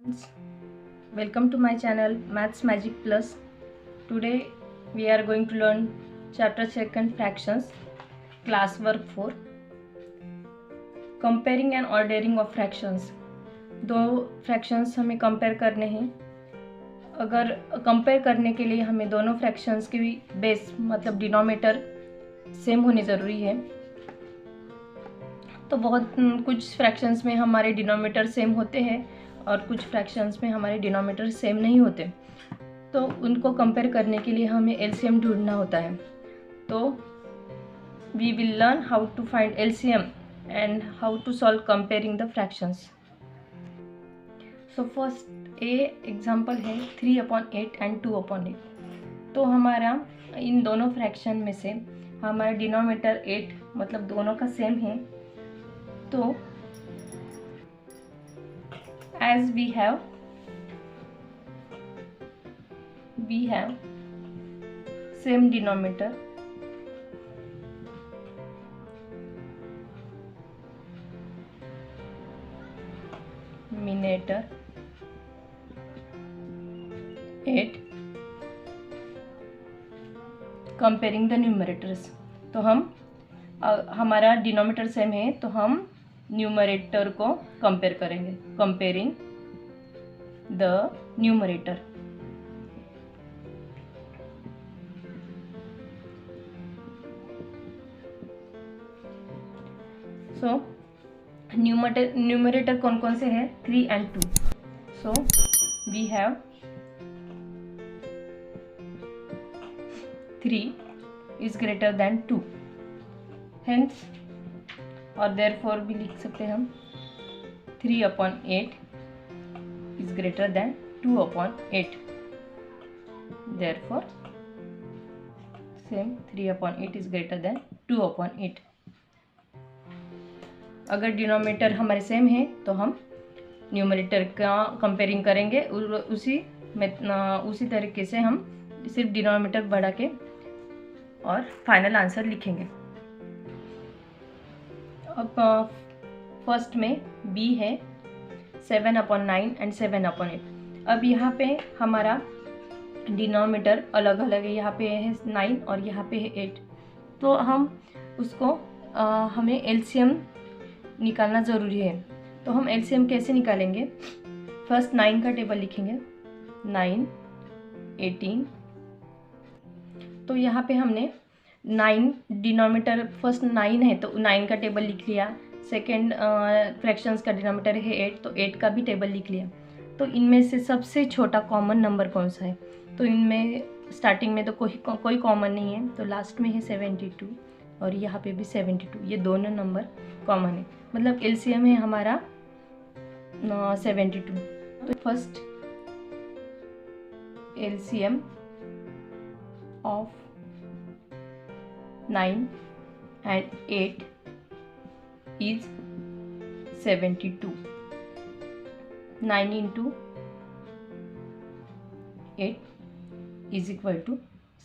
Welcome to my channel Maths Magic Plus. Today we are going to learn chapter 2 fractions, class work 4, comparing and ordering of fractions. दो fractions हमें compare करने हैं. अगर compare करने के लिए हमें दोनों fractions की बेस मतलब डिनोमिनेटर सेम होनी ज़रूरी है. तो बहुत कुछ फ्रैक्शंस में हमारे डिनोमिनेटर सेम होते हैं और कुछ फ्रैक्शंस में हमारे डिनोमिनेटर सेम नहीं होते. तो उनको कंपेयर करने के लिए हमें एलसीएम ढूंढना होता है. तो we will learn how to find LCM and how to solve comparing the fractions. So first example है 3/8 एंड 2/8. तो हमारा इन दोनों फ्रैक्शन में से हमारा डिनोमिनेटर 8 मतलब दोनों का सेम है. तो as we have same denominator, numerator 8, comparing the numerators. तो हम हमारा डिनोमिनेटर सेम है तो हम न्यूमरेटर को कंपेयर करेंगे. Comparing the numerator. So numerator कौन कौन से हैं? 3 and 2. So we have 3 is greater than 2. Hence और देयरफॉर भी लिख सकते हैं हम 3/8 is greater than 2/8. Therefore same 3/8 is greater than 2/8. अगर डिनोमिनेटर हमारे सेम है तो हम न्यूमरेटर का कंपेयरिंग करेंगे. उसी तरीके से हम सिर्फ डिनोमिनेटर बढ़ा के और फाइनल आंसर लिखेंगे. अब फर्स्ट में b है 7/9 एंड 7/8. अब यहाँ पे हमारा डिनोमिनेटर अलग अलग है. यहाँ पे है 9 और यहाँ पे है 8. तो हम उसको हमें एलसीएम निकालना ज़रूरी है. तो हम एलसीएम कैसे निकालेंगे? फर्स्ट 9 का टेबल लिखेंगे. 9 18. तो यहाँ पे हमने 9 डिनोमिनेटर फर्स्ट 9 है तो 9 का टेबल लिख लिया. सेकेंड फ्रैक्शंस का डिनोमिनेटर है 8 तो 8 का भी टेबल लिख लिया. तो इनमें से सबसे छोटा कॉमन नंबर कौन सा है? तो इनमें स्टार्टिंग में तो कोई कॉमन नहीं है. तो लास्ट में है 72 और यहाँ पे भी 72. ये दोनों नंबर कॉमन है मतलब एलसीएम है हमारा 72. तो first LCM of 9 and 8 is 72. 9 into 8 is equal to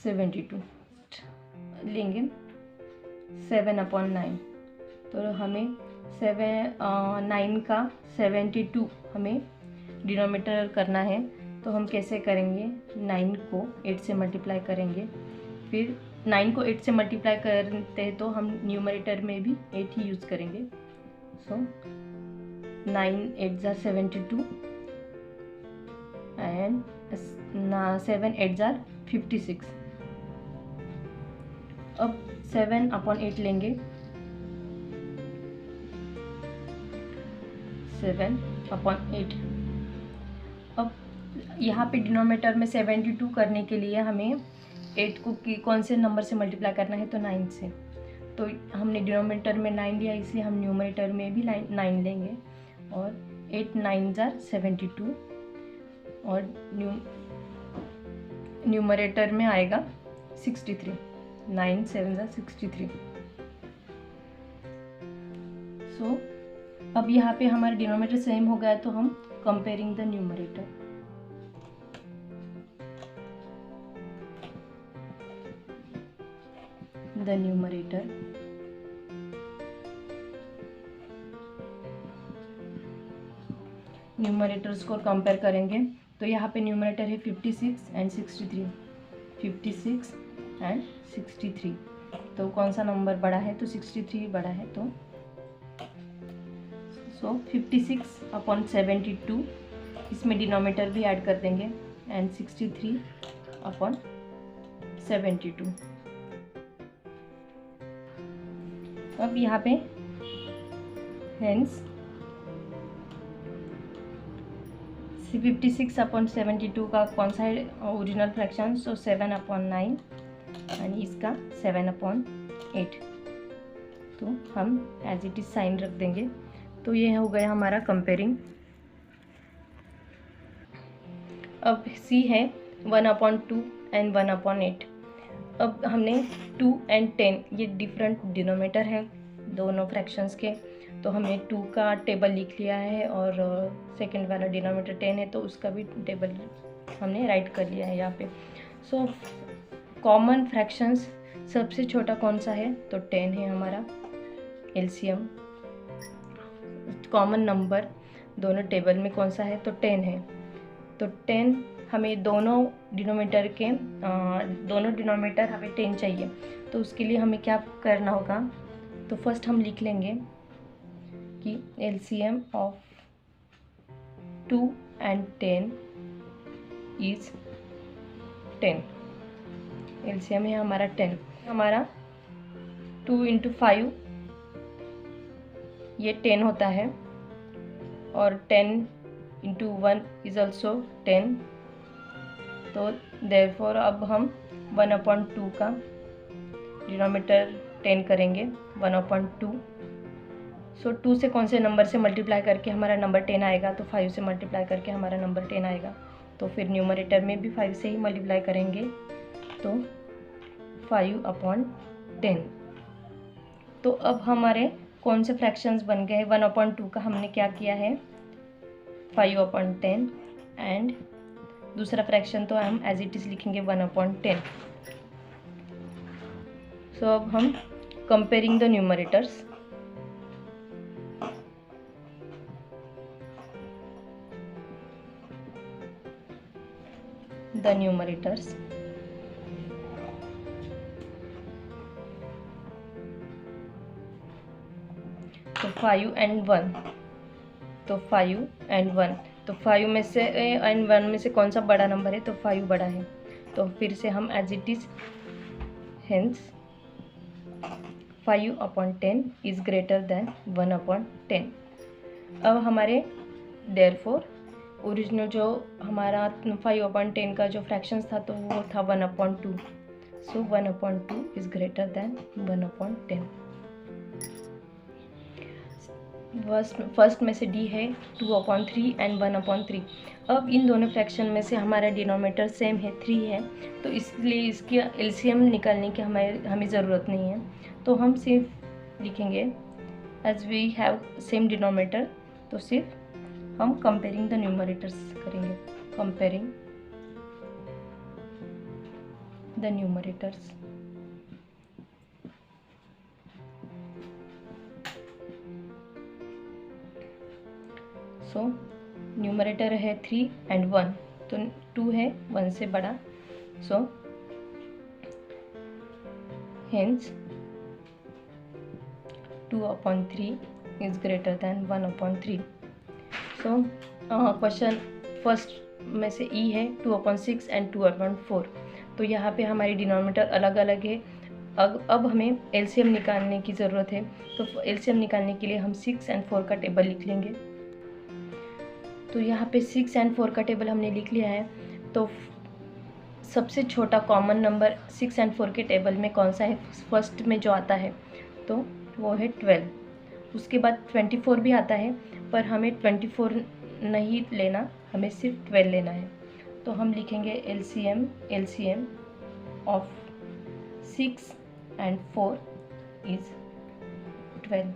72. लेंगे 7/9. तो हमें 9 का 72 हमें डिनोमिनेटर करना है. तो हम कैसे करेंगे? 9 को 8 से मल्टीप्लाई करेंगे. फिर 9 को 8 से मल्टीप्लाई करते हैं तो हम न्यूमरेटर में भी 8 ही यूज़ करेंगे. सो 9 8 जार 72 एंड 7 8 जार 56. अब 7/8 लेंगे. 7/8. अब यहाँ पे डिनोमिनेटर में 72 करने के लिए हमें 8 को कौन से नंबर से मल्टीप्लाई करना है? तो 9 से. तो हमने डिनोमिनेटर में 9 लिया इसलिए हम न्यूमरेटर में भी 9 लेंगे. और 8 9 जार 72 और न्यूमरेटर में आएगा 63. 9 7 जार 63. सो अब यहाँ पे हमारा डिनोमिनेटर सेम हो गया तो हम comparing the numerator. the numerator numerators को कंपेयर करेंगे तो यहाँ पे न्यूमरेटर है 56 एंड 63, 56 एंड 63। तो कौन सा नंबर बड़ा है? तो 63 बड़ा है। तो 56/72 इसमें डिनोमिनेटर भी ऐड कर देंगे एंड 63/72। अब यहाँ पे हेंस 56/72 का कौन सा है ओरिजिनल फ्रैक्शन? सो 7/9 एंड इसका 7/8। तो हम एज इट इज साइन रख देंगे। तो ये हो गया हमारा कंपेयरिंग। अब सी है 1/2 एंड 1/8। अब हमने 2 एंड 10 ये डिफरेंट डिनोमिनेटर हैं दोनों फ्रैक्शंस के, तो हमने 2 का टेबल लिख लिया है और सेकंड वाला डिनोमिनेटर 10 है तो उसका भी टेबल हमने राइट कर लिया है यहाँ पे। सो कॉमन फ्रैक्शंस सबसे छोटा कौन सा है? तो 10 है हमारा एलसीएम। कॉमन नंबर दोनों टेबल में कौन सा है? तो 10 है। तो 10 हमें दोनों डिनोमिनेटर हमें 10 चाहिए। तो उसके लिए हमें क्या करना होगा? तो फर्स्ट हम लिख लेंगे कि LCM of 2 and 10 is 10। LCM है हमारा 10। हमारा 2 × 5 ये 10 होता है और 10 × 1 इज ऑल्सो 10। तो देयरफॉर अब हम 1/2 का डिनोमिनेटर 10 करेंगे 1/2। सो 2 से कौन से नंबर से मल्टीप्लाई करके हमारा नंबर 10 आएगा? तो 5 से मल्टीप्लाई करके हमारा नंबर 10 आएगा। तो फिर न्यूमरेटर में भी 5 से ही मल्टीप्लाई करेंगे तो 5/10। तो अब हमारे कौन से फ्रैक्शंस बन गए? 1/2 का हमने क्या किया है 5/10 एंड दूसरा फ्रैक्शन तो हम एज इट इज लिखेंगे 1/10। सो अब हम कंपेयरिंग द न्यूमरेटर्स। तो 5 एंड 1, तो 5 एंड 1, तो 5 में से एंड 1 में से कौन सा बड़ा नंबर है? तो 5 बड़ा है। तो फिर से हम as it is hence 5/10 is greater than 1/10। अब हमारे देयरफॉर ओरिजिनल जो हमारा 5/10 का जो फ्रैक्शंस था तो वो था 1/2। सो 1/2 इज ग्रेटर देन 1/10। फर्स्ट में से डी है 2/3 एंड 1/3। अब इन दोनों फ्रैक्शन में से हमारा डिनोमिनेटर सेम है 3 है, तो इसलिए इसकी एलसीएम निकालने की हमें ज़रूरत नहीं है। तो हम सिर्फ लिखेंगे as we have same denominator, तो सिर्फ हम कंपेयरिंग द न्यूमरेटर्स करेंगे, comparing the numerators. So numerator है 3 एंड 1, तो 2 है 1 से बड़ा। So hence 2/3 is greater then 1/3। So question first में से ई है 2/6 एंड 2/4। तो यहाँ पे हमारी डिनोमिनेटर अलग अलग है। अब हमें एलसीएम निकालने की ज़रूरत है। तो एलसीएम निकालने के लिए हम 6 एंड 4 का टेबल लिख लेंगे। तो यहाँ पे 6 एंड 4 का टेबल हमने लिख लिया है। तो सबसे छोटा कॉमन नंबर 6 एंड 4 के टेबल में कौन सा है? फर्स्ट में जो आता है तो वो है 12। उसके बाद 24 भी आता है, पर हमें 24 नहीं लेना, हमें सिर्फ 12 लेना है। तो हम लिखेंगे एलसीएम ऑफ 6 एंड 4 इज 12।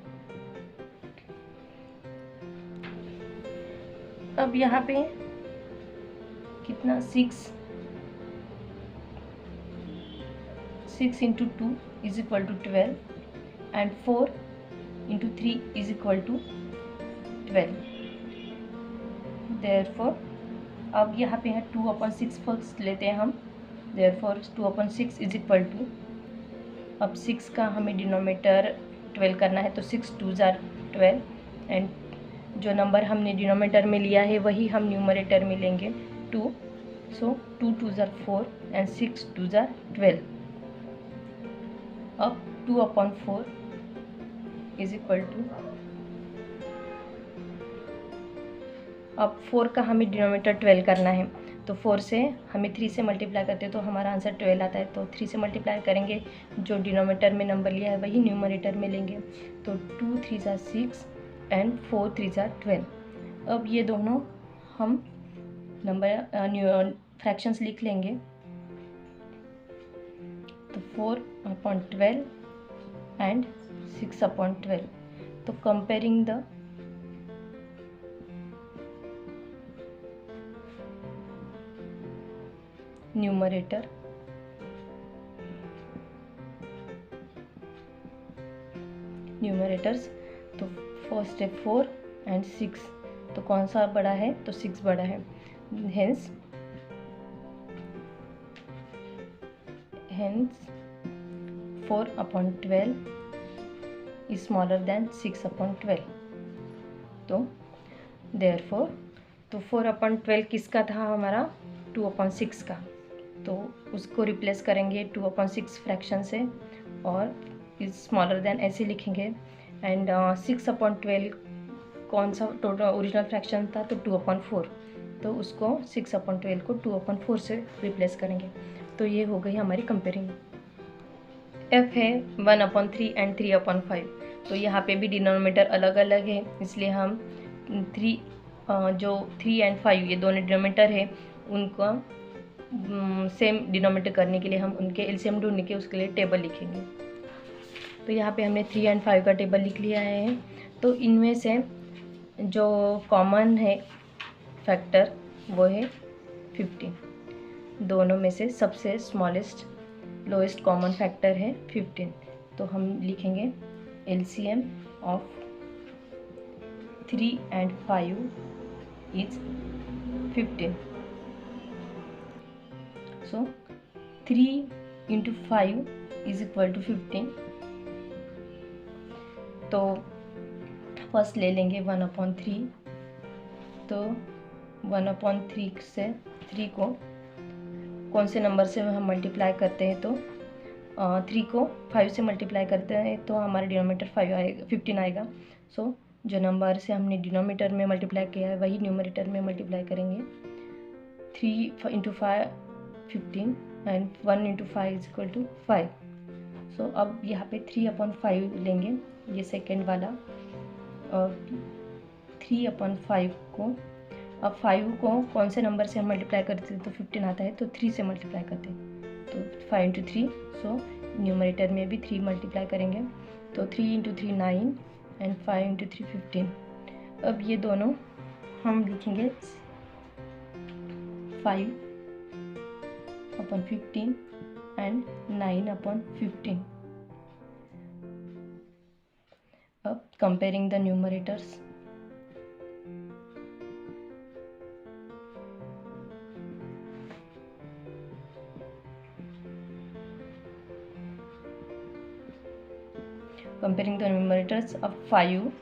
अब यहाँ पे कितना 6 × 2 is equal to 12 and 4 × 3 is equal to 12। Therefore अब यहाँ पे है 2/6 फर्स्ट लेते हैं हम। देयरफॉर 2/6 इज इक्वल टू, अब 6 का हमें डिनोमीटर 12 करना है, तो 6 2s are 12 एंड जो नंबर हमने डिनोमीटर में लिया है वही हम न्यूमरेटर में लेंगे 2। सो 2 2s are 4 and 6 2s are 12। अब 2/4 इज इक्वल टू, अब 4 का हमें डिनोमीटर 12 करना है, तो 4 से हमें 3 से मल्टीप्लाई करते हैं तो हमारा आंसर 12 आता है। तो 3 से मल्टीप्लाई करेंगे, जो डिनोमीटर में नंबर लिया है वही न्यूमरेटर में लेंगे, तो 2 3s are 6 and 4 3s are 12। अब ये दोनों हम नंबर फ्रैक्शंस लिख लेंगे, तो 4/12 एंड 6/12। तो कंपेयरिंग द न्यूमरेटर्स, तो फर्स्ट है 4 एंड 6, तो कौन सा बड़ा है, तो 6 बड़ा है। Hence 4/12 is smaller than 6/12। तो देयरफॉर, तो 4/12 किसका था, हमारा 2/6 का, तो उसको रिप्लेस करेंगे 2/6 फ्रैक्शन से और इज स्मॉलर देन ऐसे लिखेंगे। एंड 6/12 कौन सा टोटल ओरिजिनल फ्रैक्शन था, तो 2/4, तो उसको 6/12 को 2/4 से रिप्लेस करेंगे। तो ये हो गई हमारी कंपेयरिंग। f है 1/3 एंड 3/5, तो यहाँ पे भी डिनोमिनेटर अलग अलग है, इसलिए हम 3 जो 3 एंड 5 ये दोनों डिनोमिनेटर है उनको सेम डिनोमिनेटर करने के लिए हम उनके एलसीएम ढूंढने के उसके लिए टेबल लिखेंगे। तो यहाँ पे हमने 3 एंड 5 का टेबल लिख लिया है। तो इनमें से जो कॉमन है फैक्टर वो है 15, दोनों में से सबसे स्मॉलेस्ट लोएस्ट कॉमन फैक्टर है 15। तो हम लिखेंगे LCM of 3 and 5 is 15। So 3 × 5 is equal to 15। तो फर्स्ट ले लेंगे 1/3, तो 1/3 से 3 को कौन से नंबर से हम मल्टीप्लाई करते हैं, तो 3 को 5 से मल्टीप्लाई करते हैं तो हमारा डिनोमीटर 15 आएगा। सो जो नंबर से हमने डिनोमीटर में मल्टीप्लाई किया है वही न्यूमरेटर में मल्टीप्लाई करेंगे। 3 × 5 15 एंड 1 × 5 इज इक्वल टू 5। सो अब यहाँ पे 3/5 लेंगे, ये सेकेंड वाला, और 3/5 को, अब 5 को कौन से नंबर से हम मल्टीप्लाई करते हैं, तो 15 आता है, तो 3 से मल्टीप्लाई करते हैं, तो 5 × 3। सो न्यूमरेटर में भी 3 मल्टीप्लाई करेंगे, तो 3 × 3 9 एंड 5 × 3 15। अब ये दोनों हम लिखेंगे 5/15 एंड 9/15। अब comparing the numerators, comparing the numerators of 5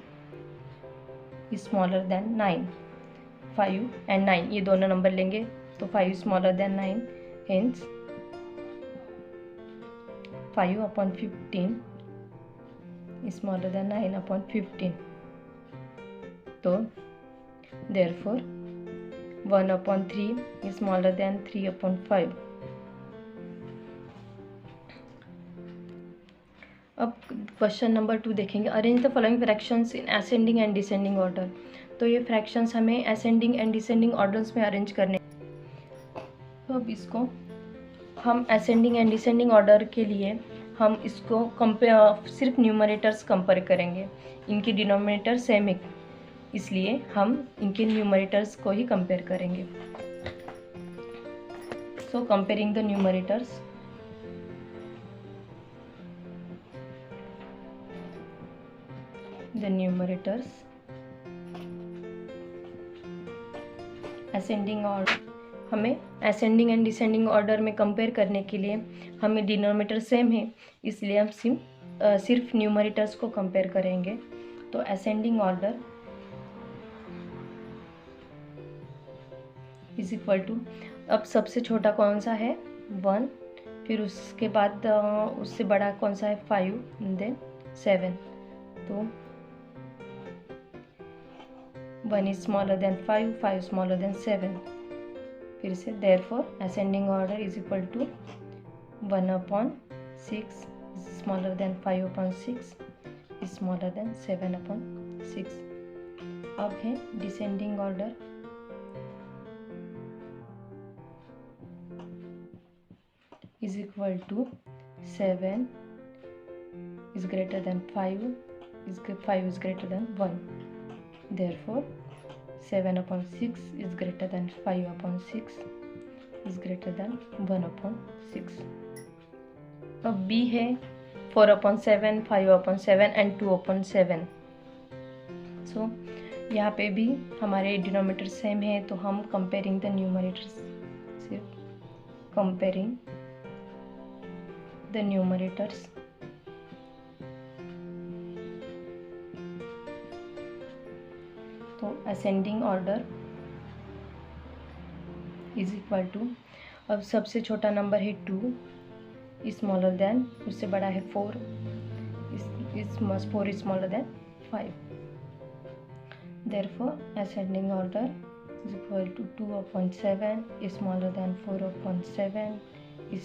is smaller than 9। 5 and 9 ये दोनों नंबर लेंगे, तो 5 is smaller than 9, hence 5/15 is smaller than 9/15। तो therefore 1/3 is smaller than 3/5। अब क्वेश्चन नंबर 2 देखेंगे, arrange the following fractions in ascending and descending order. तो ये fractions हमें असेंडिंग एंड डिसेंडिंग ऑर्डर्स में अरेंज करने। तो अब इसको हम असेंडिंग एंड डिसेंडिंग ऑर्डर के लिए हम इसको सिर्फ न्यूमरेटर्स कंपेयर करेंगे, इनके डिनोमिनेटर सेम है, इसलिए हम इनके न्यूमरेटर्स को ही कंपेयर करेंगे। सो comparing the numerators, the numerators ascending order, हमें असेंडिंग एंड डिसेंडिंग ऑर्डर में कंपेयर करने के लिए हमें डिनोमिनेटर सेम है, इसलिए हम सिर्फ न्यूमरेटर्स को कंपेयर करेंगे। तो ascending order is equal to, अब सबसे छोटा कौन सा है 1, फिर उसके बाद उससे बड़ा कौन सा है 5, देन 7। तो 1 is smaller than 5, 5 smaller than 7। फिर से therefore ascending order is equal to 1/6 smaller than 5/6 is smaller than 7/6। अब है descending order, is equal to 7 is greater than 5 is 5 is greater than 1, therefore 7/6 is greater than 5/6 is greater than 1/6। अब B है 4/7, 5/7 and 2/7। सो यहाँ पे भी हमारे denominator same है, तो हम कंपेयरिंग द न्यूमरेटर्स, सिर्फ कंपेयरिंग the numerators। तो ascending order is equal to, अब सबसे छोटा नंबर है 2, स्मॉलर देन, उससे बड़ा है 4, 4 smaller than 5, therefore ascending order is equal to 2/7 smaller than 4/7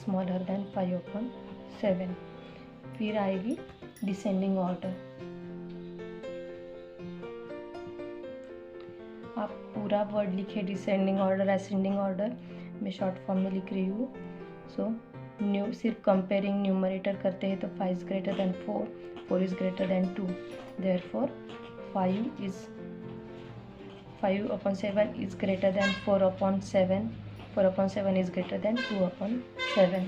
smaller than 5/7। फिर आएगी डिसेंडिंग ऑर्डर। आप पूरा वर्ड लिखे डिसेंडिंग ऑर्डर असेंडिंग ऑर्डर, मैं शॉर्ट फॉर्म में लिख रही हूँ। सो सिर्फ कंपेयरिंग न्यूमरेटर करते हैं तो 5 is greater then 4, 4 is greater than 2, therefore 5/7 is greater than 4/7, 4/7 is greater than 2/7।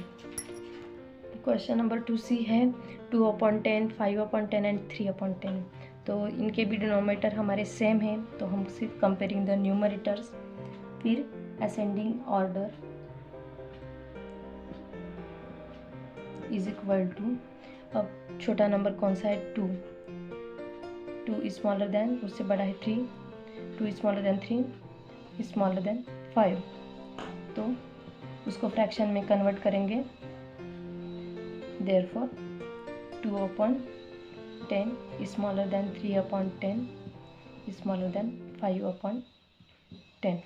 Question number 2C है 2/10, 5/10 एंड 3/10। तो इनके भी डिनोमिनेटर हमारे सेम हैं, तो हम सिर्फ कंपेयरिंग द न्यूमरेटर्स। फिर ascending order is equal to, अब छोटा नंबर कौन सा है 2, 2 स्मॉलर देन, उससे बड़ा है 3, 2 स्मॉलर देन 3 स्मॉलर देन 5। तो उसको फ्रैक्शन में कन्वर्ट करेंगे, therefore 2/10 smaller than 3/10 smaller than 5/10।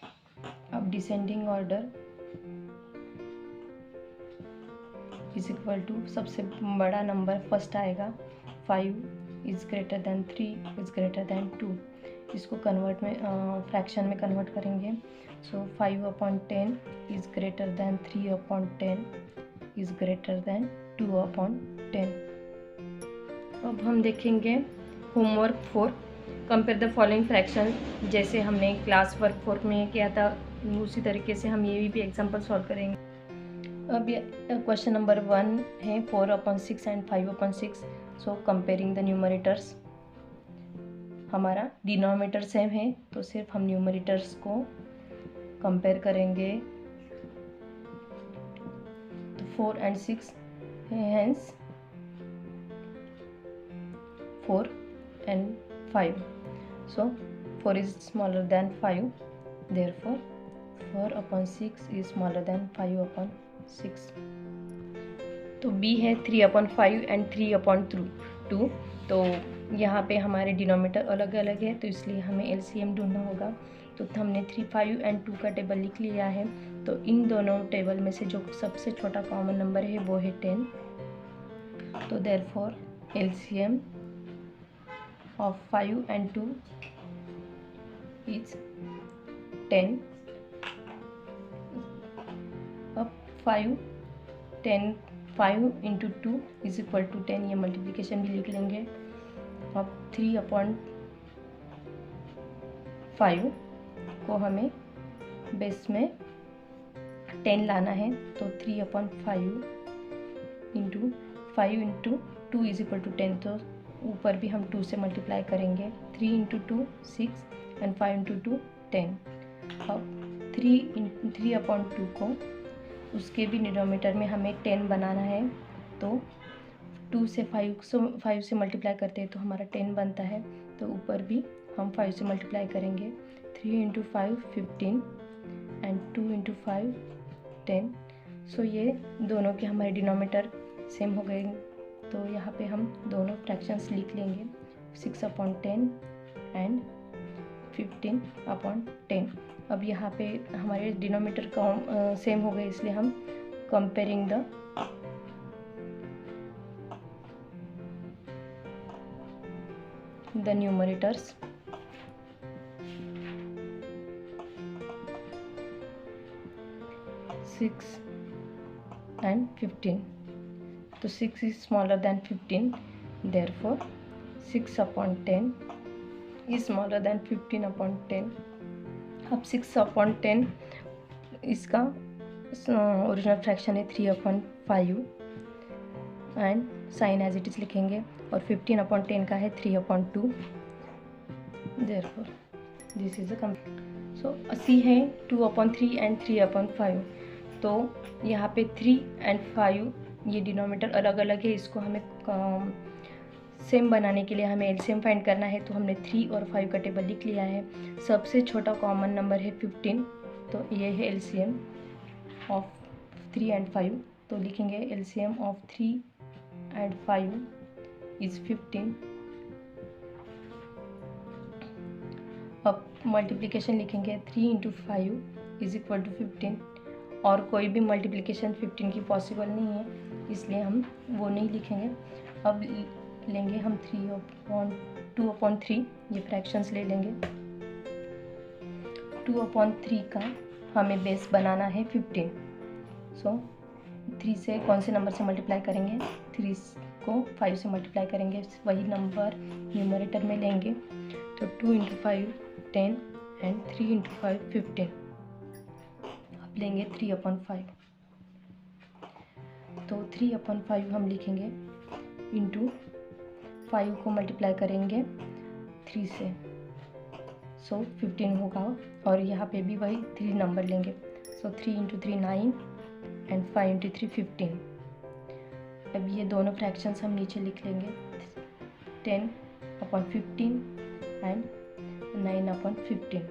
अब descending order is equal to, सबसे बड़ा नंबर फर्स्ट आएगा 5 is greater than 3 is greater than 2, इसको कन्वर्ट में फ्रैक्शन में कन्वर्ट करेंगे। So 5/10 is greater than 3/10 is greater than 2/10। अब हम देखेंगे homework 4, compare the following fraction. जैसे हमने क्लास वर्क 4 में किया था, उसी तरीके से हम ये भी एग्जांपल सॉल्व करेंगे। अब ये क्वेश्चन नंबर 1 है 4/6 and 5/6। So comparing the numerators, हमारा डिनोमिनेटर सेम है, तो सिर्फ हम न्यूमरेटर्स को कंपेयर करेंगे। तो 4 and 6 hence 4 and 5, so 4 is smaller than 5, therefore 4/6 is smaller than 5/6। तो B है 3/5 and 3/2। तो यहाँ पे हमारे डिनोमिनेटर अलग अलग है, तो इसलिए हमें LCM ढूंढना होगा। तो हमने 3, 5 and 2 का टेबल लिख लिया है। तो इन दोनों टेबल में से जो सबसे छोटा कॉमन नंबर है वो है 10। तो therefore LCM of 5 and 2 is 10। अब 5 into 2 is equal to 10, ये मल्टीप्लिकेशन भी लिख लेंगे। अब 3/5 को हमें बेस में 10 लाना है, तो 3/5 into 5 into 2 is equal to 10, तो ऊपर भी हम 2 से मल्टीप्लाई करेंगे। 3 into 2 6 एंड 5 into 2 10। अब 3/2 को उसके भी डिनोमिनेटर में हमें 10 बनाना है, तो 2 से 5 से मल्टीप्लाई करते हैं तो हमारा 10 बनता है, तो ऊपर भी हम 5 से मल्टीप्लाई करेंगे। 3 × 5 15 एंड 2 × 5 10। सो ये दोनों के हमारे डिनोमिनेटर सेम हो गए, तो यहाँ पे हम दोनों फ्रैक्शंस लिख लेंगे, 6/10 एंड 15/10। अब यहाँ पे हमारे डिनोमिनेटर सेम हो गए, इसलिए हम comparing the numerators. Six and 15, तो 6 is smaller than 15, therefore 6/10 is smaller than 15/10। अब 6/10 इसका ओरिजिनल फ्रैक्शन है 3/5 and sign as it is लिखेंगे, और 15/10 का है 3/2, therefore this is a so C है 2/3 एंड 3/5। तो यहाँ पे 3 and 5 ये डिनोमिनेटर अलग अलग है, इसको हमें सेम बनाने के लिए हमें एलसीएम फाइंड करना है, तो हमने 3 और 5 का टेबल लिख लिया है। सबसे छोटा कॉमन नंबर है 15, तो ये है एलसीएम ऑफ 3 and 5, तो लिखेंगे एलसीएम ऑफ 3 and 5 इज़ 15। अब मल्टीप्लिकेशन लिखेंगे 3 × 5 इज़ इक्वल टू 15, और कोई भी मल्टीप्लिकेशन 15 की पॉसिबल नहीं है, इसलिए हम वो नहीं लिखेंगे। अब लेंगे हम 2/3, ये फ्रैक्शंस ले लेंगे। 2/3 का हमें बेस बनाना है 15, सो 3 से कौन से नंबर से मल्टीप्लाई करेंगे, 3 को 5 से मल्टीप्लाई करेंगे, वही नंबर न्यूमरेटर में लेंगे, तो 2 × 5 10 एंड 3 × 5 15। लेंगे 3/5, तो 3/5 हम लिखेंगे इंटू 5 को मल्टीप्लाई करेंगे 3 से, सो 15 होगा, और यहाँ पे भी वही 3 नंबर लेंगे, सो 3 × 3 9 एंड 5 × 3 15। अब ये दोनों फ्रैक्शंस हम नीचे लिख लेंगे, 10/15 एंड 9/15।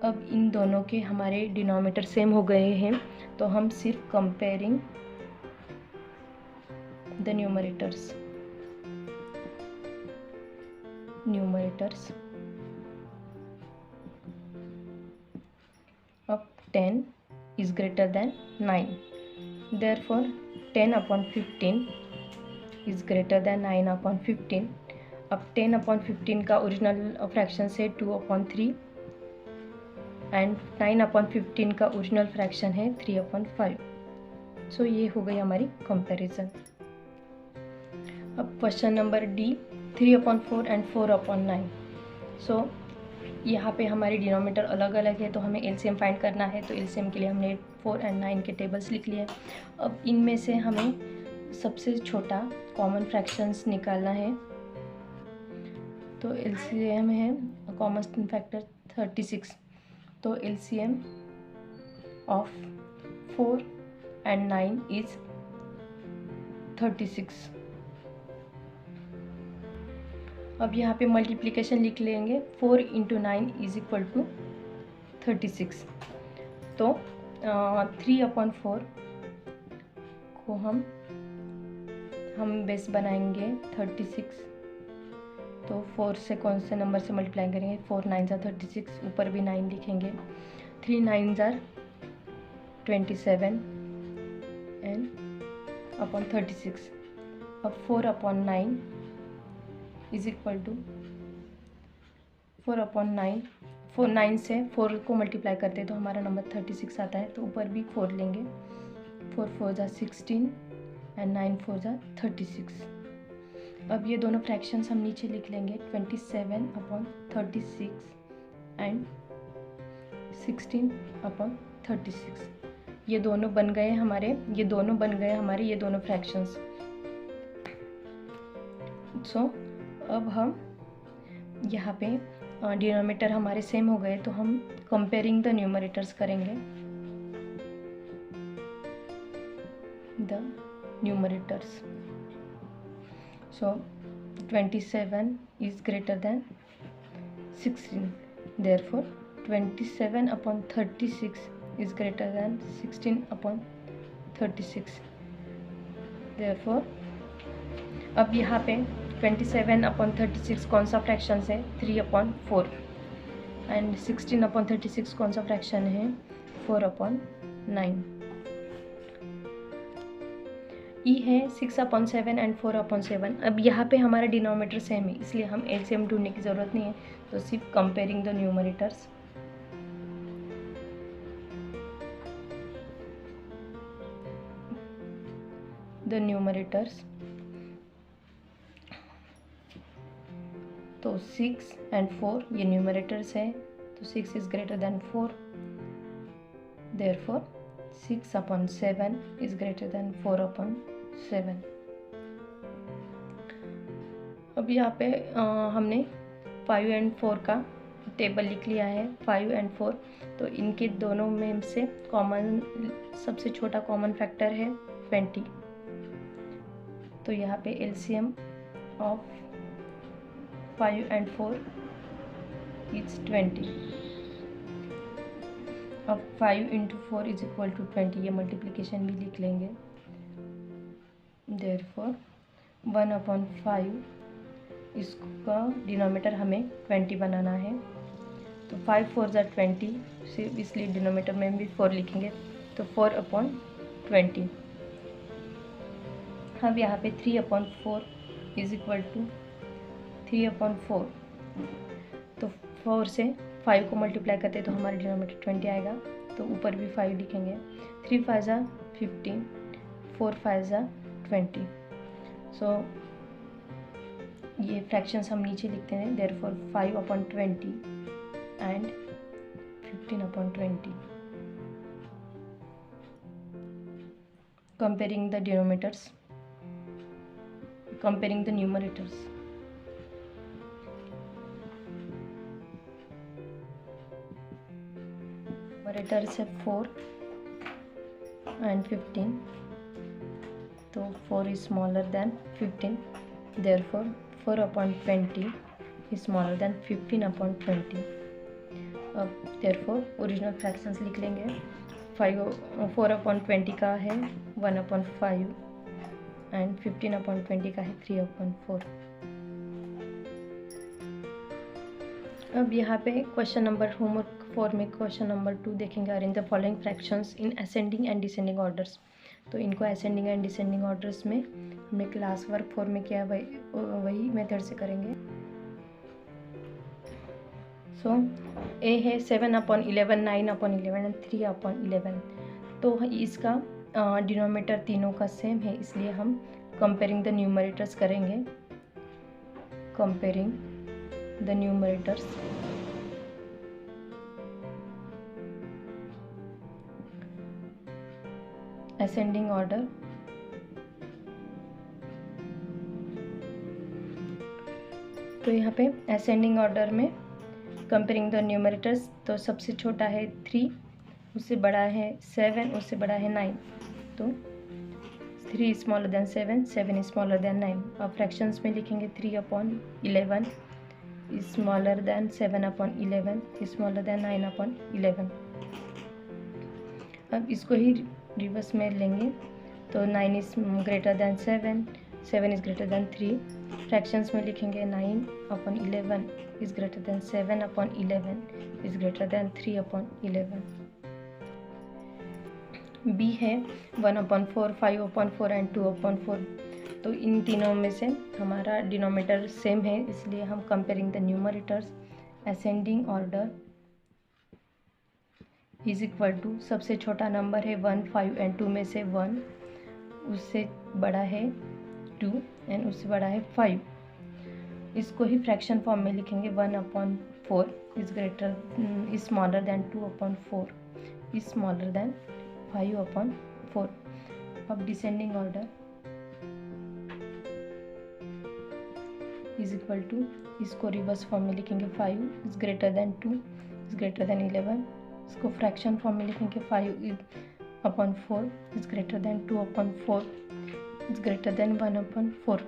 अब इन दोनों के हमारे डिनोमिनेटर सेम हो गए हैं, तो हम सिर्फ कंपेयरिंग द न्यूमरेटर्स अब 10 is greater than 9, therefore 10/15 is greater than 9/15। अब 10/15 का ओरिजिनल फ्रैक्शन से 2/3 एंड 9/15 का ओरिजिनल फ्रैक्शन है 3/5। सो ये हो गई हमारी कंपैरिजन। अब क्वेश्चन नंबर डी, 3/4 एंड 4/9। सो यहाँ पे हमारी डिनोमिनेटर अलग अलग है, तो हमें एलसीएम फाइंड करना है, तो एलसीएम के लिए हमने 4 and 9 के टेबल्स लिख लिए। अब इनमें से हमें सबसे छोटा कॉमन फ्रैक्शंस निकालना है, तो एलसीएम है कॉमन फैक्टर 36, तो एलसीएम ऑफ 4 and 9 इज 36। अब यहाँ पे मल्टीप्लिकेशन लिख लेंगे, 4 × 9 इज इक्वल टू 36, तो 3/4 को हम बेस बनाएंगे 36, तो 4 से कौन से नंबर से मल्टीप्लाई करेंगे, 4 9 36, ऊपर भी 9 लिखेंगे, 3 9 27 एंड अपॉन 36। अब 4/9 इज इक्वल टू 4/9, 9 से 4 को मल्टीप्लाई करते हैं तो हमारा नंबर 36 आता है, तो ऊपर भी 4 लेंगे, 4 4 16 एंड 9 4 36। अब ये दोनों फ्रैक्शंस हम नीचे लिख लेंगे, 27/36 एंड 16/36। ये दोनों बन गए हमारे ये दोनों फ्रैक्शंस। सो अब हम यहाँ पे डिनोमिनेटर हमारे सेम हो गए तो हम कंपेयरिंग द न्यूमरेटर्स करेंगे। The numerators, so 27 is greater than 16, therefore 27 upon 36 is greater than 16 upon 36, therefore अब यहाँ पे 27 upon 36 कौन सा फ्रैक्शन है? 3 upon 4, एंड 16 upon 36 कौन सा फ्रैक्शन है? 4 upon 9। ई है 6 upon 7 एंड 4 upon 7। अब यहाँ पे हमारा डिनोमिनेटर सेम है इसलिए हम एलसीएम ढूंढने की ज़रूरत नहीं है, तो सिर्फ comparing the numerators. The numerators, तो 6 एंड 4 ये न्यूमरेटर्स है, तो 6 is greater then 4, therefore 6 upon 7 is greater then 4 upon 7। अब यहाँ पे हमने 5 एंड 4 का टेबल लिख लिया है। 5 एंड 4, तो इनके दोनों में से कॉमन, सबसे छोटा कॉमन फैक्टर है 20, तो यहाँ पे एलसीएम ऑफ 5 एंड 4 इज 20। अब 5 इंटू 4 इज इक्वल टू 20, ये मल्टीप्लिकेशन भी लिख लेंगे। देयरफॉर 1 upon 5, इसका डिनोमिनेटर हमें 20 बनाना है, तो 5 4 ज़ा 20, सिर्फ इसलिए डिनोमिनेटर में भी 4 लिखेंगे, तो 4 upon 20। अब यहाँ पे 3 upon 4 is equal to 3 upon 4, तो 4 से 5 को मल्टीप्लाई करते तो हमारा डिनोमिनेटर 20 आएगा, तो ऊपर भी 5 लिखेंगे। 3 5 ज़ा 15, 4 5 ज़ा 20, सो ये फ्रैक्शंस हम नीचे लिखते हैं। Therefore 5 upon 20 and 15 upon 20। Comparing the denominators, comparing the numerators. Numerators है 4 एंड 15, तो 4 is smaller than 15, therefore 4 upon 20 is smaller than 15 upon 20। अब therefore ओरिजिनल फ्रैक्शंस लिख लेंगे। 4 upon 20 का है 1 upon 5 एंड 15 upon 20 का है 3 upon 4। अब यहाँ पे क्वेश्चन नंबर होमवर्क 4 में क्वेश्चन नंबर 2 देखेंगे। Arrange the following fractions in ascending and descending orders, तो इनको असेंडिंग एंड डिसेंडिंग ऑर्डर्स में हमने क्लास वर्क 4 में किया, वही मेथड से करेंगे। सो ए है 7 upon 11, 9 upon 11 एंड 3 upon 11, तो इसका डिनोमिनेटर तीनों का सेम है, इसलिए हम कंपेयरिंग द न्यूमरेटर्स करेंगे। Comparing the numerators, ascending order, तो यहाँ पे असेंडिंग ऑर्डर में कंपेयरिंग द न्यूमरेटर्स, तो सबसे छोटा है 3, उससे बड़ा है 7, उससे बड़ा है 9, तो 3 is smaller than 7, 7 is smaller than 9। अब फ्रैक्शंस में लिखेंगे 3 upon 11 is smaller than 7 upon 11 is smaller than 9 upon 11। अब इसको ही रिवर्स में लेंगे, तो 9 is greater than 7, 7 is greater than 3। Fractions में लिखेंगे 9 upon 11 is greater than 7 upon 11 is greater than 3 upon 11। B है 1 upon 4, 5 upon 4 एंड 2 upon 4, तो इन तीनों में से हमारा डिनोमिनेटर सेम है, इसलिए हम comparing the numerators. Ascending order is equal to, सबसे छोटा नंबर है 1, 5 एंड 2 में से 1, उससे बड़ा है 2 एंड उससे बड़ा है 5। इसको ही फ्रैक्शन फॉर्म में लिखेंगे। 1 upon 4 is smaller than 2 upon 4 is smaller than 5 upon 4। अब descending order is equal to, इसको रिवर्स फॉर्म में लिखेंगे 5 is greater than 2 is greater than 11, इसको फ्रैक्शन फॉर्म में लिखेंगे 5 is upon 4 is greater than 2 upon 4 is greater than 1 upon 4।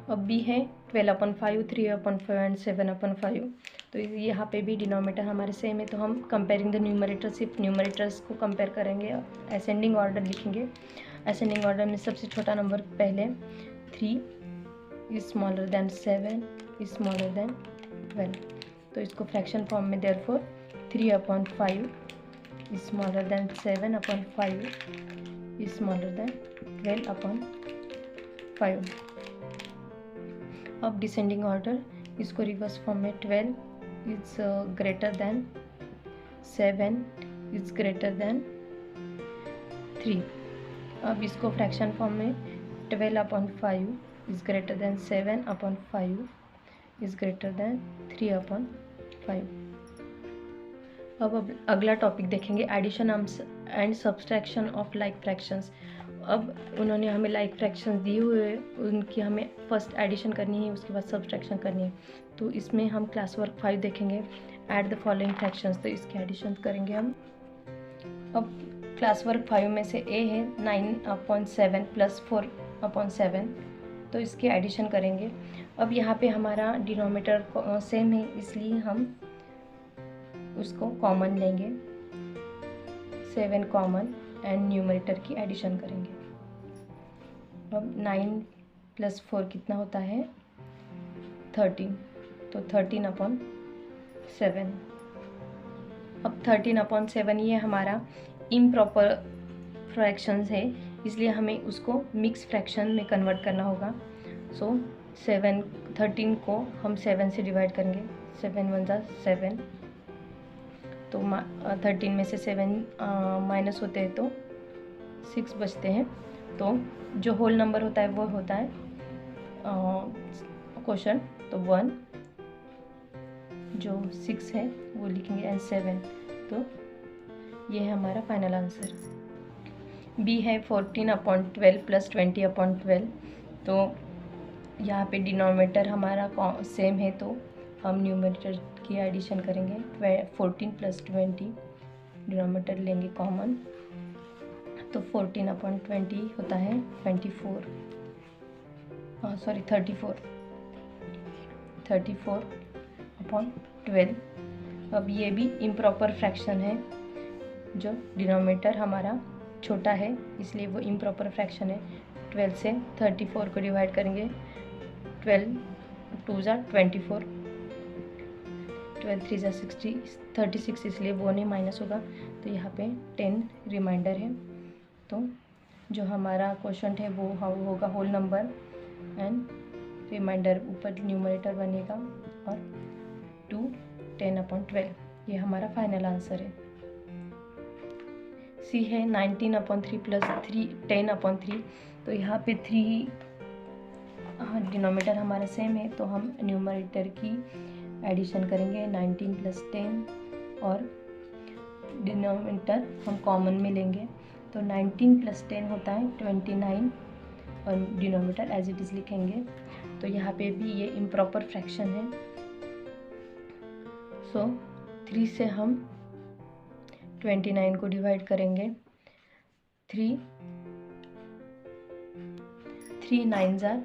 अब b है 12 upon 5, 3 upon 5 and 7 upon 5। तो यहाँ पे भी डिनोमिनेटर हमारे सेम है, तो हम कंपेयरिंग द न्यूमरेटर, सिर्फ न्यूमरेटर्स को कंपेयर करेंगे। असेंडिंग ऑर्डर लिखेंगे। असेंडिंग ऑर्डर में सबसे छोटा नंबर पहले 3 is smaller than 7 is smaller then 12, तो इसको फ्रैक्शन फॉर्म में therefore 3 upon 5 is smaller than 7 upon 5 is smaller then 12 upon 5। अब डिसेंडिंग ऑर्डर, इसको रिवर्स फॉर्म में 12 is greater than 7 is greater than 3। अब इसको फ्रैक्शन फॉर्म में 12 upon 5 is greater than 7 upon 5 is greater than 3 upon 5। अब अगला topic देखेंगे addition and subtraction of like fractions. अब उन्होंने हमें लाइक फ्रैक्शंस दिए हुए, उनकी हमें फर्स्ट एडिशन करनी है, उसके बाद सब्सट्रैक्शन करनी है। तो इसमें हम क्लास वर्क 5 देखेंगे, ऐड द फॉलोइंग फ्रैक्शंस, तो इसके एडिशन करेंगे हम। अब क्लास वर्क 5 में से ए है 9/7 प्लस 4/7, तो इसके एडिशन करेंगे। अब यहाँ पे हमारा डिनोमिनेटर सेम है, इसलिए हम उसको कॉमन लेंगे, 7 कॉमन एंड न्यूमरेटर की एडिशन करेंगे। अब 9 + 4 कितना होता है 13, तो 13/7। अब 13/7 ये हमारा इम्प्रॉपर फ्रैक्शंस है, इसलिए हमें उसको मिक्स फ्रैक्शन में कन्वर्ट करना होगा। सो 13 को हम 7 से डिवाइड करेंगे, 7 × 1 = 7, तो 13 में से 7 माइनस होते हैं तो 6 बचते हैं। तो जो होल नंबर होता है वो होता है क्वोशंट, तो 1, जो 6 है वो लिखेंगे एंड 7, तो ये है हमारा फाइनल आंसर। बी है 14/12 + 20/12, तो यहाँ पे डिनोमिनेटर हमारा सेम है, तो हम न्यूमरेटर की एडिशन करेंगे। 14 + 20 डिनोमिनेटर लेंगे कॉमन, तो 14/20 होता है 34, 34/12। अब ये भी इम्प्रॉपर फ्रैक्शन है, जो डिनोमिनेटर हमारा छोटा है इसलिए वो इम्प्रॉपर फ्रैक्शन है। 12 से 34 को डिवाइड करेंगे, 12 × 2 = 24, 12 × 3 = 60, 36, इसलिए वो नहीं माइनस होगा, तो यहाँ पे 10 रिमाइंडर है। तो जो हमारा क्वोशंट है वो होगा होल नंबर एंड रिमाइंडर ऊपर न्यूमरेटर बनेगा, और 2 10/12, ये हमारा फाइनल आंसर है। सी है 19/3 + 10/3, तो यहाँ पे 3 डिनोमिनेटर हमारा सेम है, तो हम न्यूमरेटर की एडिशन करेंगे 19 + 10, और डिनोमिनेटर हम कॉमन में लेंगे, तो 19 + 10 होता है 29, और डिनोमिनेटर एज इट इज़ लिखेंगे। तो यहाँ पे भी ये इम्प्रॉपर फ्रैक्शन है, सो 3 से हम 29 को डिवाइड करेंगे, 3 9s are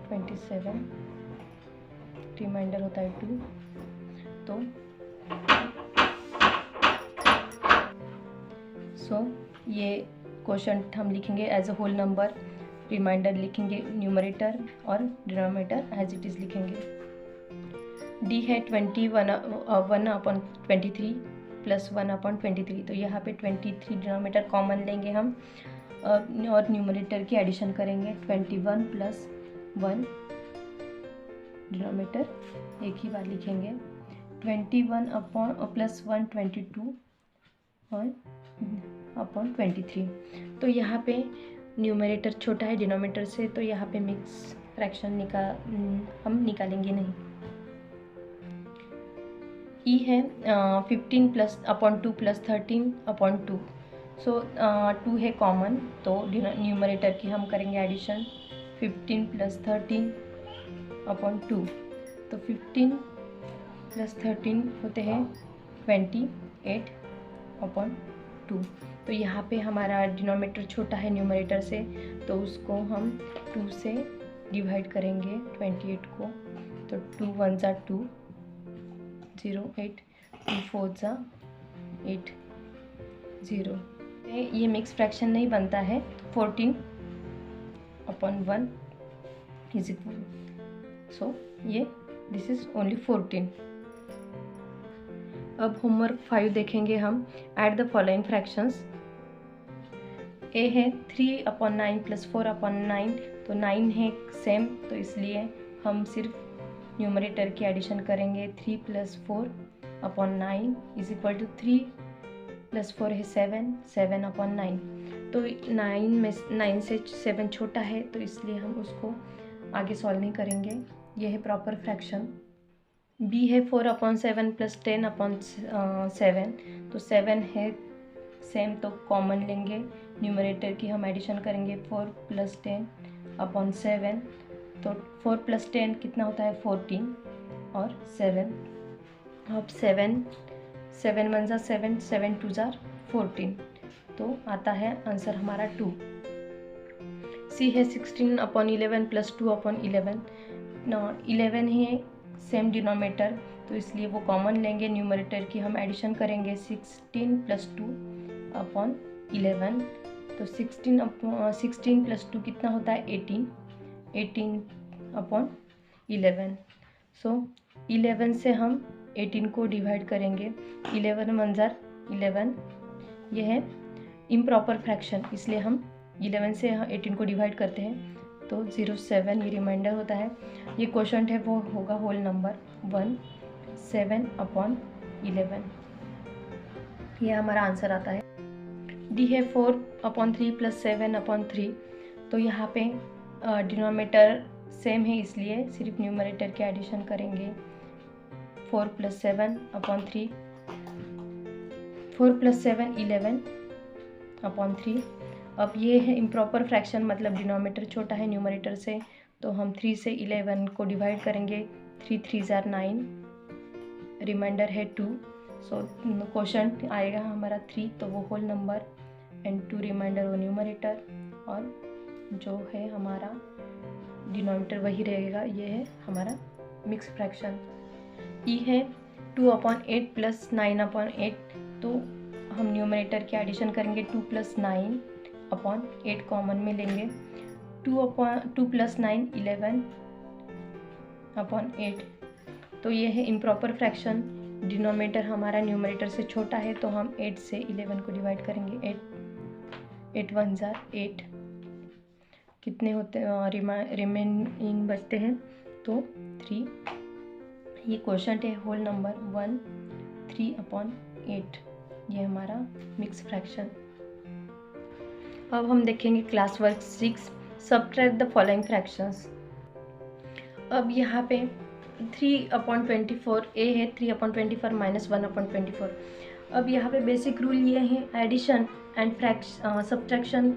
27, रिमाइंडर होता है 2, तो ये क्वोशंट हम लिखेंगे as a whole number, reminder लिखेंगे न्यूमरेटर, और डिनोमिनेटर एज इट इज़ लिखेंगे। डी है 1/23 + 1/23, तो यहाँ पे 23 डिनोमिनेटर कॉमन लेंगे हम, और न्यूमरेटर की एडिशन करेंगे, 21 + 1 डिनोमिनेटर एक ही बार लिखेंगे, 21 + 1 22 और अपॉन 23। तो यहाँ पे न्यूमरेटर छोटा है डिनोमिनेटर से, तो यहाँ पे मिक्स फ्रैक्शन हम निकालेंगे नहीं। ई है 15 + 2 + 13/2, सो 2 है कॉमन, तो न्यूमरेटर की हम करेंगे एडिशन, 15 प्लस 13 अपॉन 2, तो 15 प्लस 13 होते हैं 28 अपॉन 2। तो यहाँ पे हमारा डिनोमिनेटर छोटा है न्यूमरेटर से, तो उसको हम 2 से डिवाइड करेंगे 28 को। तो 2 1 ज़ा 2, 0 8, 2 4 ज़ा 8 0। ये मिक्स फ्रैक्शन नहीं बनता है। 14 अपॉन 1 इज इक्वल, सो ये दिस इज ओनली 14। अब होमवर्क 5 देखेंगे हम। Add the following fractions. A है 3 अपॉन 9 प्लस 4 अपॉन 9, तो 9 है सेम, तो इसलिए हम सिर्फ न्यूमरेटर की एडिशन करेंगे। 3 plus 4 upon 9 is equal to 3 plus 4 है 7, 7 अपॉन 9। तो 9 में 9 से 7 छोटा है, तो इसलिए हम उसको आगे सॉल्व नहीं करेंगे। यह है प्रॉपर फ्रैक्शन। बी है 4 अपॉन 7 प्लस 10 अपॉन 7, तो 7 है सेम, तो कॉमन लेंगे। न्यूमरेटर की हम एडिशन करेंगे 4 प्लस 10 अपॉन 7, तो 4 प्लस 10 कितना होता है 14 और 7। अब 7 1 ज़ा 7, 7 2 ज़ा 14, तो आता है आंसर हमारा 2। सी है 16 अपॉन 11 प्लस 2 अपॉन 11, 11 है सेम डिनोमिनेटर, तो इसलिए वो कॉमन लेंगे। न्यूमरेटर की हम एडिशन करेंगे 16 प्लस 2 अपॉन 11, तो 16 प्लस 2 कितना होता है 18, 18 अपॉन 11। सो 11 से हम 18 को डिवाइड करेंगे। 11 1 ज़ा 11, यह है इम्प्रॉपर फ्रैक्शन, इसलिए हम 11 से 18 को डिवाइड करते हैं, तो 07 ये रिमाइंडर होता है। ये क्वोशंट है वो होगा होल नंबर 1 7 अपॉन 11, ये हमारा आंसर आता है। डी है 4 अपॉन 3 प्लस 7 अपॉन 3, तो यहाँ पे डिनोमिनेटर सेम है, इसलिए सिर्फ न्यूमरेटर के एडिशन करेंगे। 4 प्लस 7 अपॉन 3, 4 प्लस 7 11 अपॉन 3। अब ये है इम्प्रॉपर फ्रैक्शन, मतलब डिनोमिनेटर छोटा है न्यूमरेटर से, तो हम 3 से 11 को डिवाइड करेंगे। 3 3 ज़ा 9, रिमाइंडर है 2, सो क्वोशंट आएगा हमारा 3, तो वो होल नंबर एंड 2 रिमाइंडर वो न्यूमरेटर, और जो है हमारा डिनोमिनेटर वही रहेगा। ये है हमारा मिक्स फ्रैक्शन। ई है 2 अपॉन 8 प्लस 9 अपॉन 8, तो हम न्यूमरेटर की एडिशन करेंगे। 2 प्लस 9 अपॉन 8 कॉमन में लेंगे। 2 प्लस 9 11 अपॉन 8, तो ये है इम्प्रॉपर फ्रैक्शन। डिनोमिनेटर हमारा न्यूमरेटर से छोटा है, तो हम 8 से 11 को डिवाइड करेंगे। 8 1 ज़ा 8, कितने होते रिमेनिंग बचते हैं, तो 3। ये क्वोशंट है होल नंबर 1 3 अपॉन 8, ये हमारा मिक्स फ्रैक्शन। अब हम देखेंगे class work 6, subtract the following fractions. अब यहाँ पे 3 अपॉन 24, ए है 3 अपॉन 24 माइनस 1 अपॉन 24। अब यहाँ पे बेसिक रूल ये है, एडिशन एंड सब्ट्रैक्शन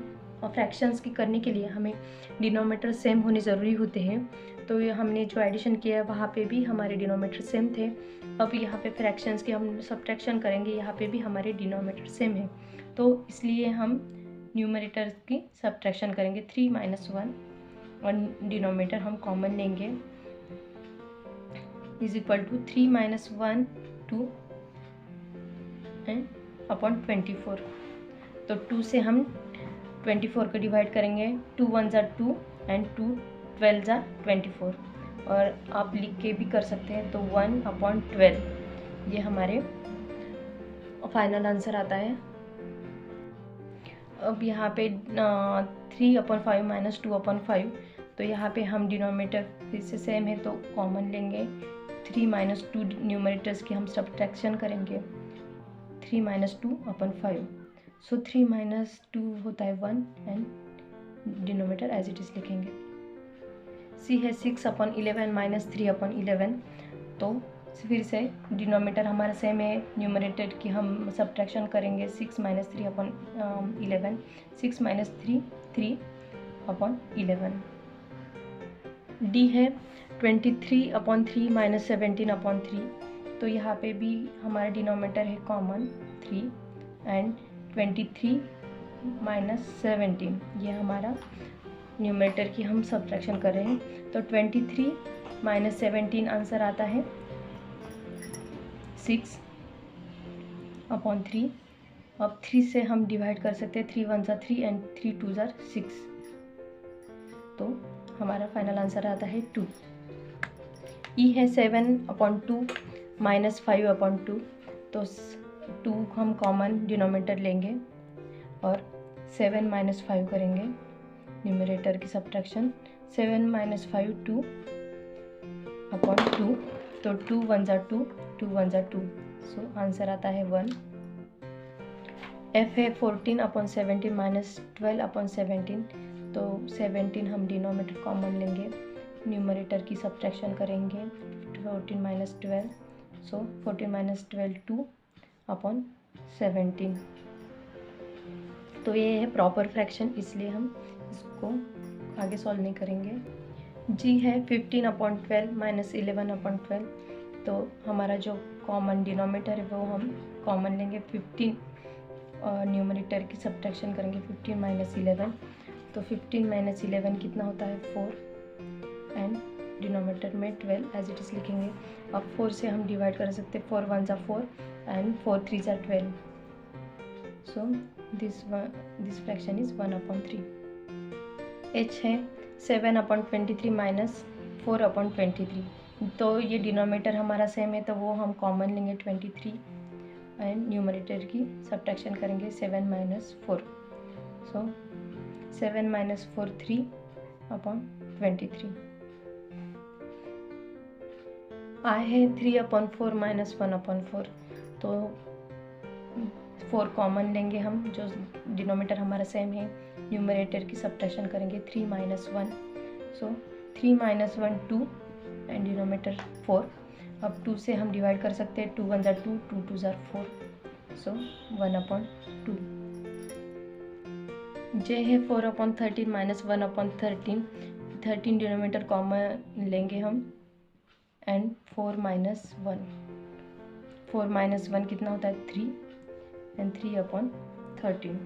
फ्रैक्शंस की करने के लिए हमें डिनोमिनेटर सेम होने ज़रूरी होते हैं। तो ये हमने जो एडिशन किया है वहाँ पे भी हमारे डिनोमिनेटर सेम थे। अब यहाँ पे फ्रैक्शंस की हम सब्ट्रैक्शन करेंगे, यहाँ पे भी हमारे डिनोमिनेटर सेम है, तो इसलिए हम न्यूमरेटर की सब्ट्रैक्शन करेंगे। 3 माइनस 1 और डिनोमिनेटर हम कॉमन लेंगे, is equal to 3 minus 1 2 and upon 24। तो 2 से हम 24 को डिवाइड करेंगे। 2 1 ज़ा 2 एंड 2 12 ज़ा 24, और आप लिख के भी कर सकते हैं, तो 1 अपॉन 12 ये हमारे फाइनल आंसर आता है। अब यहाँ पे 3 अपॉन 5 माइनस 2 अपॉन 5, तो यहाँ पे हम डिनोमिनेटर फिर से सेम है, तो कॉमन लेंगे। 3 माइनस 2 न्यूमरेटर्स की हम सब्ट्रैक्शन करेंगे। 3 माइनस 2 अपॉन 5, सो 3 माइनस 2 होता है 1 and denominator as it is लिखेंगे। सी है 6 अपॉन 11 माइनस 3 अपॉन 11, तो फिर से डिनोमिनेटर हमारा सेम है, न्यूमरेटर की हम सब्ट्रैक्शन करेंगे। 6 minus 3 upon 11, 6 minus 3 3 upon 11, D है 23/3 माइनस 17/3, तो यहाँ पे भी हमारा डिनोमिनेटर है कॉमन 3 एंड 23 माइनस 17, ये हमारा न्यूमरेटर की हम सब्ट्रैक्शन कर रहे हैं। तो 23 माइनस 17 आंसर आता है 6/3। अब 3 से हम डिवाइड कर सकते हैं, 3 1 3 एंड 3 2 6, तो हमारा फाइनल आंसर आता है 2। ई है 7/2 माइनस 5/2, तो 2 हम कॉमन डिनोमिनेटर लेंगे और 7 माइनस 5 करेंगे न्यूमरेटर की सब्ट्रैक्शन। 7 माइनस 5 2/2, तो 2 1 2 2 1 2, सो आंसर आता है 1। एफ है 14/17 माइनस 12/17, तो 17 हम डिनोमिनेटर कॉमन लेंगे, न्यूमरेटर की सब्ट्रैक्शन करेंगे 14 माइनस 12, सो 14 माइनस 12 2/17। तो ये है प्रॉपर फ्रैक्शन, इसलिए हम इसको आगे सॉल्व नहीं करेंगे। जी है 15/12 माइनस 11/12, तो हमारा जो कॉमन डिनोमिनेटर है वो हम कॉमन लेंगे 15, न्यूमरेटर की सब्ट्रैक्शन करेंगे 15 माइनस 11, तो 15 माइनस 11 कितना होता है 4 एंड डिनोमिनेटर में 12 एज इट इज़ लिखेंगे। अब 4 से हम डिवाइड कर सकते हैं, 4 1 4 and 4 3 12, so this fraction is 1/3। H है 7/23 माइनस 4/23, तो ये डिनोमिनेटर हमारा सेम है, तो वो हम कॉमन लेंगे 23 एंड न्यूमरेटर की सब्ट्रैक्शन करेंगे 7 माइनस 4, सो 7 माइनस 4 3/23। आई है 3/4 माइनस 1/4, तो 4 कॉमन लेंगे हम, जो डिनोमिनेटर हमारा सेम है, न्यूमरेटर की सब्ट्रैक्शन करेंगे 3 minus 1, so 3 minus 1 2 and denominator 4। अब 2 से हम डिवाइड कर सकते हैं, 2 1 2 2 2 4, सो 1/2। जे है 4/13 माइनस 1/13, 13 डिनोमिनेटर कॉमन लेंगे हम एंड 4 माइनस 1, 4 माइनस 1 कितना होता है 3 एंड 3/13।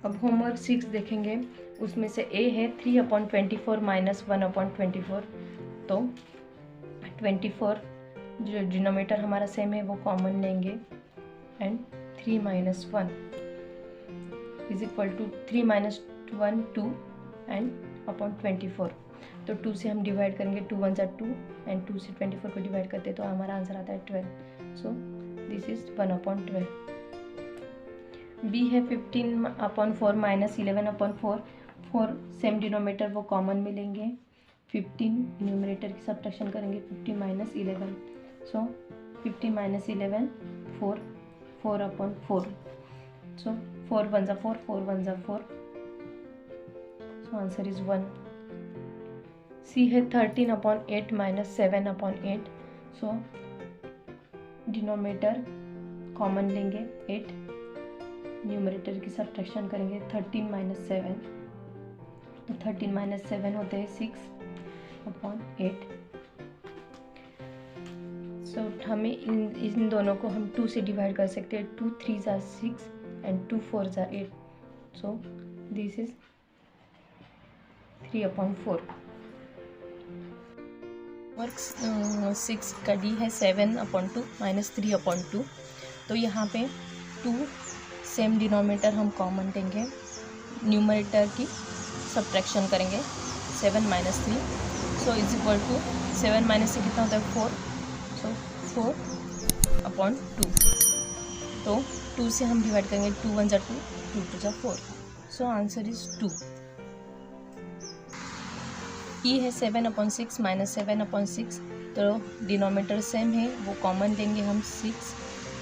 अब होमवर्क 6 देखेंगे, उसमें से ए है 3/24 माइनस 1/24, तो 24 जो डिनोमिनेटर हमारा सेम है वो कॉमन लेंगे and 3 minus 1 is equal to 3 minus 1 2 and upon 24, तो 2 से हम डिवाइड करेंगे, 2 1 2 एंड 2 से 24 को डिवाइड करते हैं, तो हमारा आंसर आता है 12, सो दिस इज 1/12। बी है 15/4 माइनस 11/4, 4 सेम डिनोमिनेटर वो कॉमन में लेंगे, 15 न्यूमरेटर की सब्ट्रैक्शन करेंगे 15 minus 11, so 15 minus 11 4 4/4, so 4 1 4 4 1 4, so answer is 1। सी है 13/8 माइनस 7/8, सो डिनोमिनेटर कॉमन लेंगे 8, न्यूमरेटर की सब्ट्रैक्शन करेंगे 13 माइनस 7, तो 13 माइनस 7 होते हैं 6/8, सो हमें इन दोनों को हम 2 से डिवाइड कर सकते हैं, 2 3 6 and 2 4 8, so this is 3/4। Work 6 का डी है 7/2 माइनस 3/2, तो यहाँ पे 2 सेम डिनोमिनेटर हम कॉमन लेंगे, न्यूमरेटर की सब्ट्रैक्शन करेंगे 7 minus 3, so is equal to 7 minus से कितना होता है 4, सो 4/2, तो 2 से हम डिवाइड करेंगे, 2 1 2 2 2 4, सो आंसर इज 2। ई है 7/6 माइनस 7/6, तो डिनोमिनेटर सेम है वो कॉमन लेंगे हम 6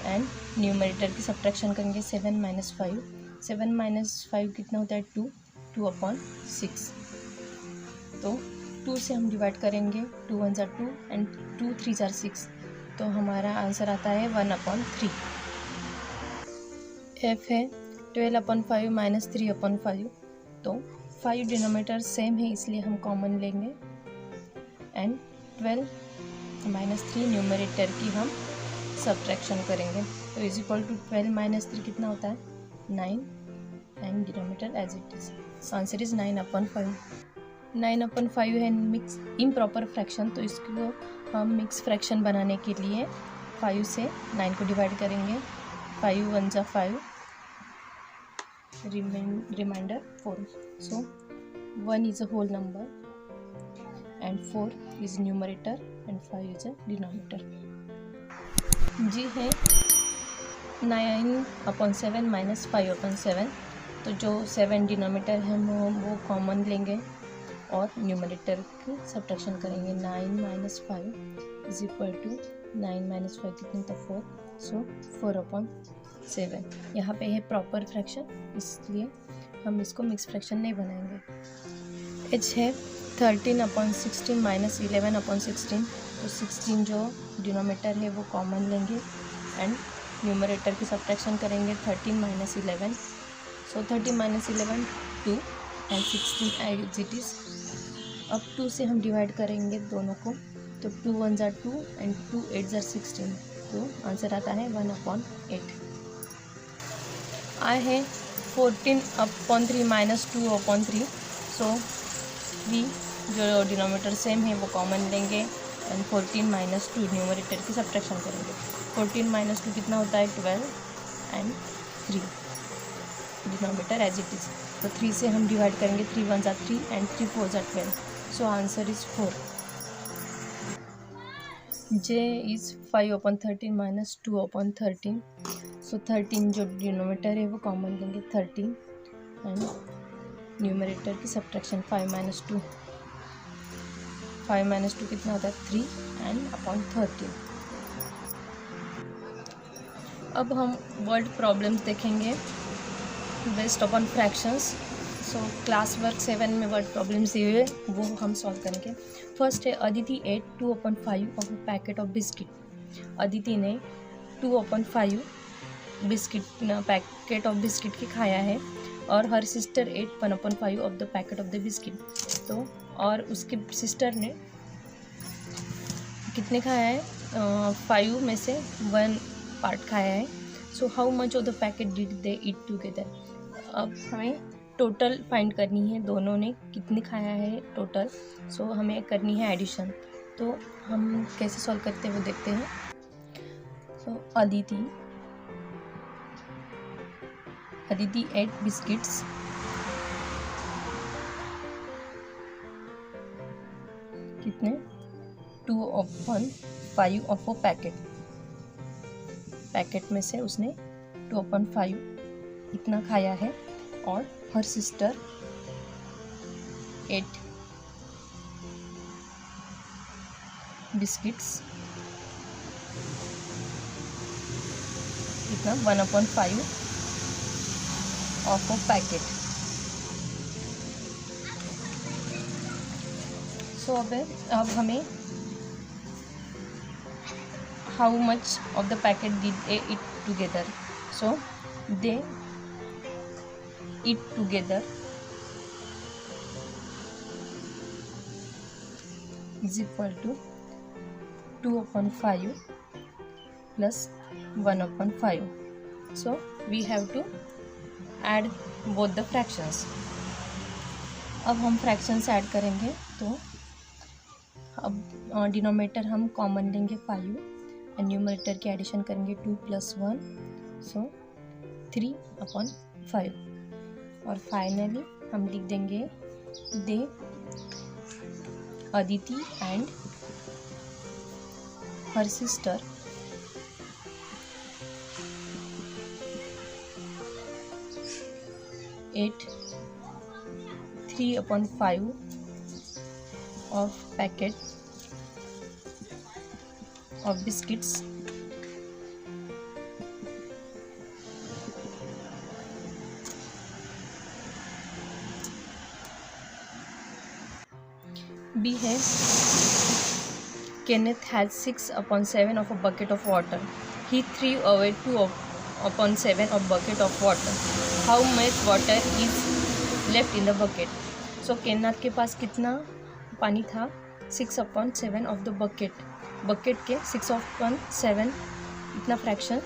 एंड न्यूमरेटर की सब्ट्रैक्शन करेंगे 7 माइनस 5, 7 माइनस 5 कितना होता है 2 2/6, तो 2 से हम डिवाइड करेंगे, 2 1 2 एंड 2 3 6, तो हमारा आंसर आता है 1/3। एफ है 12/5 माइनस 3/5, तो 5 डिनोमीटर सेम है इसलिए हम कॉमन लेंगे एंड 12 माइनस 3 न्यूमरेटर की हम सब्ट्रैक्शन करेंगे। तो इज इक्वल टू 12 माइनस 3 कितना होता है 9 and denominator as it is. Answer is 9/5। 9/5 है मिक्स इम्प्रॉपर फ्रैक्शन, तो इसको हम मिक्स फ्रैक्शन बनाने के लिए 5 से 9 को डिवाइड करेंगे। 5 1 जा 5, remainder 4। So 1 is a whole number and 4 is numerator and 5 is a denominator. G है 9/7 माइनस 5/7, तो जो 7 डिनोमिनेटर है वो कॉमन लेंगे और न्यूमरेटर की सब्ट्रैक्शन करेंगे। 9 minus 5 is equal to 9 minus 5 कितने था 4, सो 4/7। यहाँ पे है प्रॉपर फ्रैक्शन इसलिए हम इसको मिक्स फ्रैक्शन नहीं बनाएंगे। एच है 13/16 माइनस 11/16, तो 16 जो डिनोमिनेटर है वो कॉमन लेंगे एंड न्यूमरेटर की सब्ट्रैक्शन करेंगे। 13 minus 11, so 13 minus 11 2 and 16 as it is. अब 2 से हम डिवाइड करेंगे दोनों को, तो 2 1 जा 2 एंड 2 8 जा 16, तो आंसर आता है 1/8। आई है 14/3 माइनस 2/3, सो 3 जो डिनोमिनेटर सेम है वो कॉमन लेंगे एंड 14 माइनस 2 न्यूमरेटर की सब्ट्रैक्शन करेंगे। 14 माइनस 2 कितना होता है 12 and 3 denominator as it is. तो 3 से हम डिवाइड करेंगे, 3 1 जा 3 एंड 3 4 जा 12, so answer is 4। J is 5/13 minus 2/13, सो 13 जो डिनोमिनेटर है वो कॉमन लेंगे 13 एंड न्यूमरेटर की सब्ट्रैक्शन 5 माइनस 2 कितना होता है 3 एंड अपॉन 13। अब हम वर्ड प्रॉब्लम्स देखेंगे based upon fractions. So class work 7 में वर्ड प्रॉब्लम्स दिए हुए वो हम सॉल्व करेंगे। फर्स्ट है Aditi ate 2/5 of a packet of biscuit. Aditi ने 2/5 पैकेट ऑफ बिस्किट की खाया है और हर sister ate 1/5 of the packet of the biscuit. तो और उसके सिस्टर ने कितने खाया है 5 में से 1 पार्ट खाया है। So how much of the packet did they eat together. अब हमें टोटल फाइंड करनी है, दोनों ने कितने खाया है टोटल। सो हमें करनी है एडिशन, तो हम कैसे सॉल्व करते हैं वो देखते हैं। सो अदिति एट बिस्किट्स कितने 2/5 ऑफ अ पैकेट में से उसने 2/5 इतना खाया है और हर सिस्टर 8 बिस्किट्स इतना 1/5 ऑफ अ पैकेट। सो अब हमें how much of the packet did they eat together. So they eat together is equal to 2/5 plus 1/5. So we have to add both the fractions. अब हम फ्रैक्शंस ऐड करेंगे, तो अब denominator हम common लेंगे 5 एंड न्यूमरेटर की addition करेंगे 2 + 1, सो 3/5 और फाइनली हम लिख देंगे दे Aditi and her sister ate 3/5 of packet of biscuits B है Kenneth had 6/7 of a bucket of water. He threw away 2/7 of bucket of water. How much water is left in the bucket? सो केनाथ के पास कितना पानी था, 6/7 of the bucket. Bucket के 6/7 इतना fraction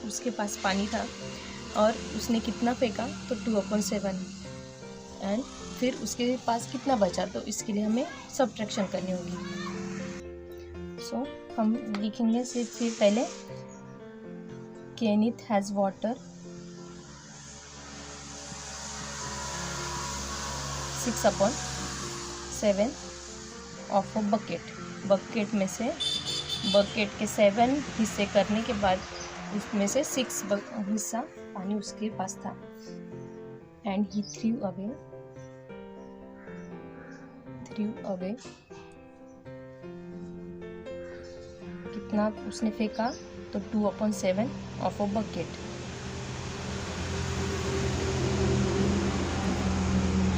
उसके पास पानी था, और उसने कितना फेंका, तो 2/7। एंड फिर उसके पास कितना बचा, तो इसके लिए हमें सब्ट्रैक्शन करनी होगी। सो हम लिखेंगे सिर्फ फिर पहले Kenneth has water 6/7 of a bucket. Bucket में से बकेट के 7 हिस्से करने के बाद उसमें से 6 हिस्सा पानी उसके पास था। एंड ही थ्रू अवे कितना उसने फेंका, तो 2/7 of a bucket.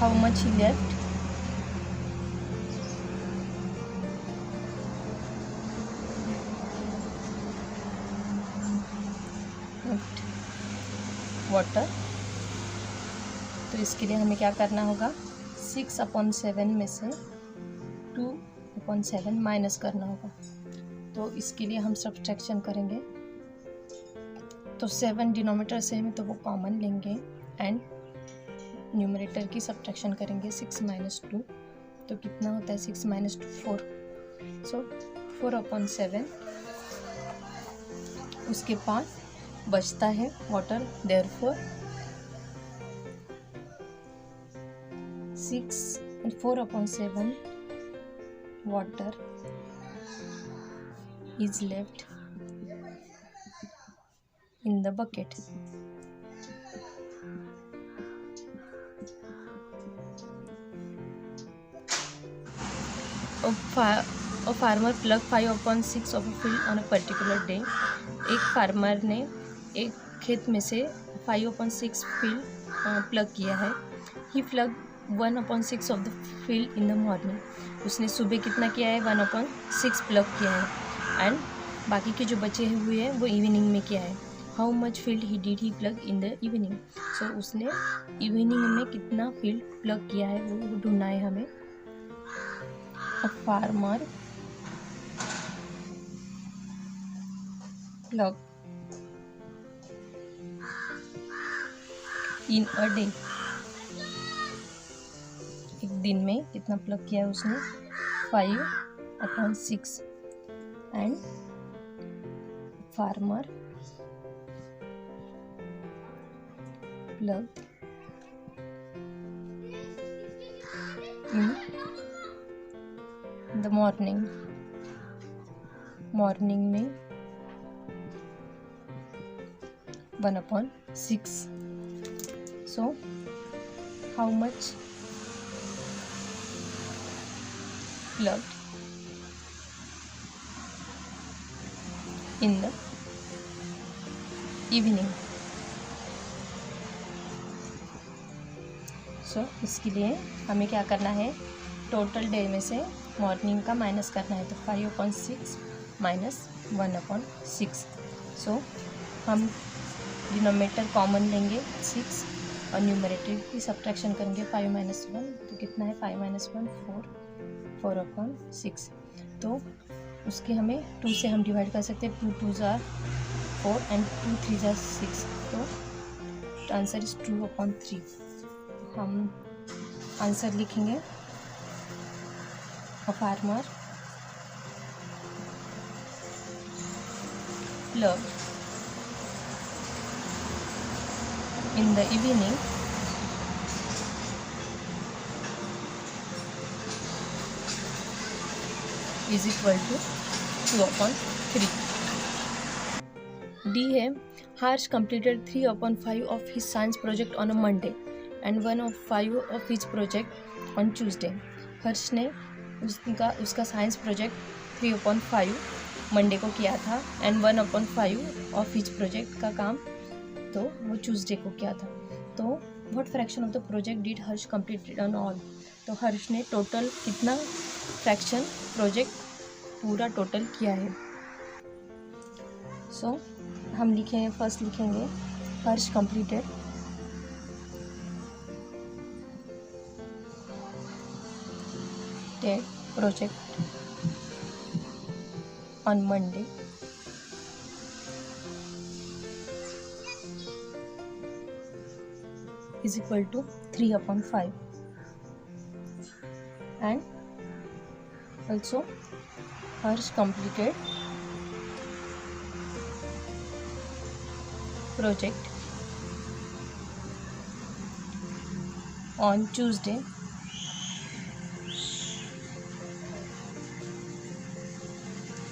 How much he left, water. तो इसके लिए हमें क्या करना होगा, 6/7 में से 2/7 माइनस करना होगा। तो इसके लिए हम सब्ट्रैक्शन करेंगे, तो 7 डिनोमिनेटर से हमें तो वो कॉमन लेंगे एंड न्यूमरेटर की सब्ट्रैक्शन करेंगे। 6 - 2 तो कितना होता है, 6 - 2 4। सो 4/7 उसके पास बचता है water. Therefore 4/7 water is left in the bucket. A farmer plucked 5/6 of a field on a particular day. एक फार्मर ने एक खेत में से 5/6 फील्ड प्लग किया है। He plucked 1/6 of the field in the morning. उसने सुबह कितना किया है, 1/6 प्लग किया है। एंड बाकी के जो बचे हुए हैं वो इवनिंग में किया है। How much field he did he plug in the evening. So उसने इवनिंग में कितना फील्ड प्लग किया है वो ढूंढना है हमें। A farmer plug in a day, एक दिन में कितना प्लग किया है उसने, 5/6। And farmer plug in the morning में 1/6। So how much plugged in the evening. So इसके लिए हमें क्या करना है, टोटल डे में से मॉर्निंग का माइनस करना है। तो 5/6 माइनस 1/6। सो हम डिनोमिनेटर कॉमन लेंगे 6 और न्यूमरेटर की सब्ट्रैक्शन करेंगे। 5 - 1 तो कितना है, 5 - 1 4, 4/6। तो उसके हमें 2 से हम डिवाइड कर सकते हैं। 2 2s are 4 and 2 3s are 6। तो आंसर इज 2/3। हम आंसर लिखेंगे, a farmer plug in the evening is equal to 2/3. D है, Harsh completed 3/5 of his science project on a Monday and 1/5 of his project on Tuesday. हर्ष ने उसका science project 3/5 Monday को किया था and 1/5 of his project का काम तो वो ट्यूसडे को किया था। तो what fraction of the project did Harsh completed on all. तो हर्ष ने टोटल कितना फ्रैक्शन प्रोजेक्ट पूरा टोटल किया है। सो हम लिखेंगे, फर्स्ट लिखेंगे हर्ष completed completed project on Monday is equal to 3/5, and also Harsh completed project on Tuesday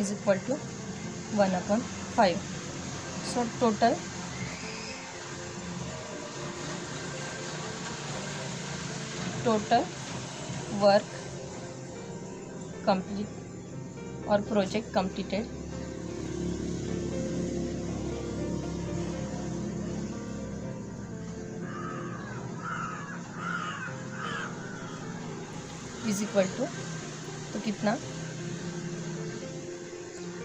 is equal to 1/5. So total work complete or project completed is equal to, तो कितना,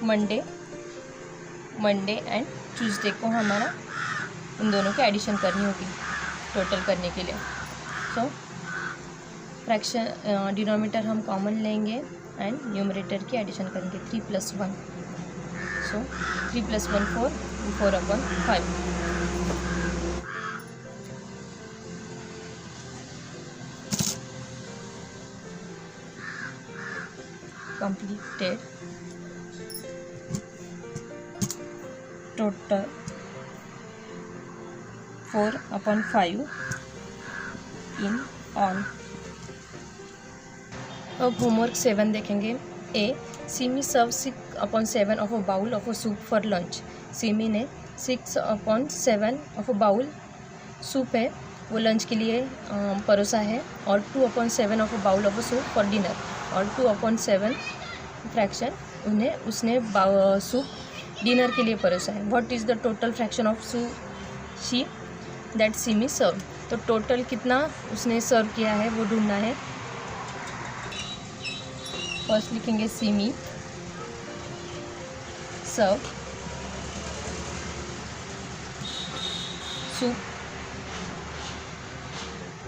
Monday and Tuesday को हमारा उन दोनों की addition करनी होगी total करने के लिए. सो फ्रैक्शन डिनोमिनेटर हम कॉमन लेंगे एंड न्यूमरेटर की एडिशन करेंगे. 3 + 1, सो 3 + 1 4, 4/5. completed total 4/5 in all. अब होमवर्क 7 देखेंगे. ए, सिमी सर्व 6/7 of a bowl of a soup for lunch. Simi ने 6/7 of a bowl सूप है वो लंच के लिए परोसा है, और 2/7 of a bowl of a soup for dinner, और 2/7 फ्रैक्शन उसने सूप डिनर के लिए परोसा है. What is the total fraction of she that Simi serve. तो टोटल कितना उसने सर्व किया है वो ढूंढना है. फर्स्ट लिखेंगे Simi serve soup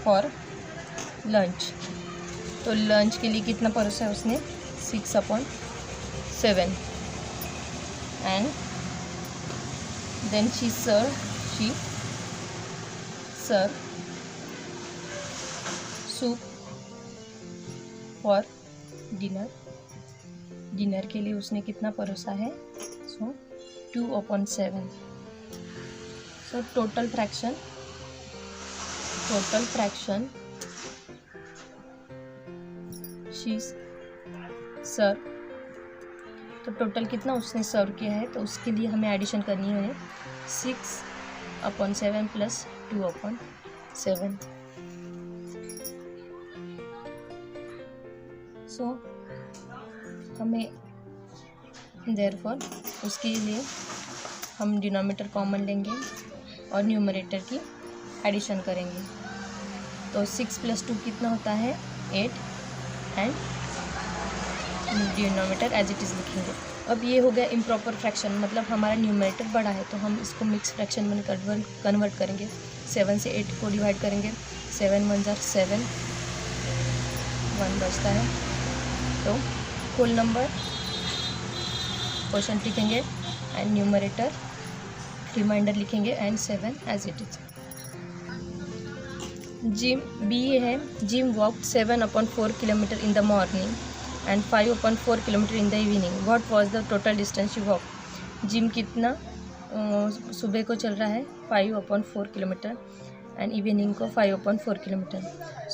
for lunch. तो लंच के लिए कितना परोसा है उसने, 6/7, and then she serve soup for dinner के लिए उसने कितना परोसा है, so 2/7. So total fraction she serve. तो टोटल कितना उसने सर्व किया है, तो उसके लिए हमें एडिशन करनी है 6/7 + 2/7. सो हमें देयरफॉर उसके लिए हम डिनोमिनेटर कॉमन लेंगे और न्यूमरेटर की एडिशन करेंगे. तो 6 + 2 कितना होता है, 8, and denominator as it is लिखेंगे. अब ये हो गया इम्प्रॉपर फ्रैक्शन, मतलब हमारा न्यूमरेटर बड़ा है तो हम इसको मिक्स फ्रैक्शन में कन्वर्ट करेंगे. 7 से 8 को डिवाइड करेंगे. 7 × 1 = 7, 1 बचता है. तो होल नंबर क्वेश्चन लिखेंगे एंड न्यूमरेटर रिमाइंडर लिखेंगे and 7 as it is. Jim B है. Jim walk 7/4 kilometre in the morning and 5/4 kilometre in the evening. What was the total distance she walk. Jim कितना सुबह को चल रहा है, 5/4 kilometre, and evening को 5/4 kilometre.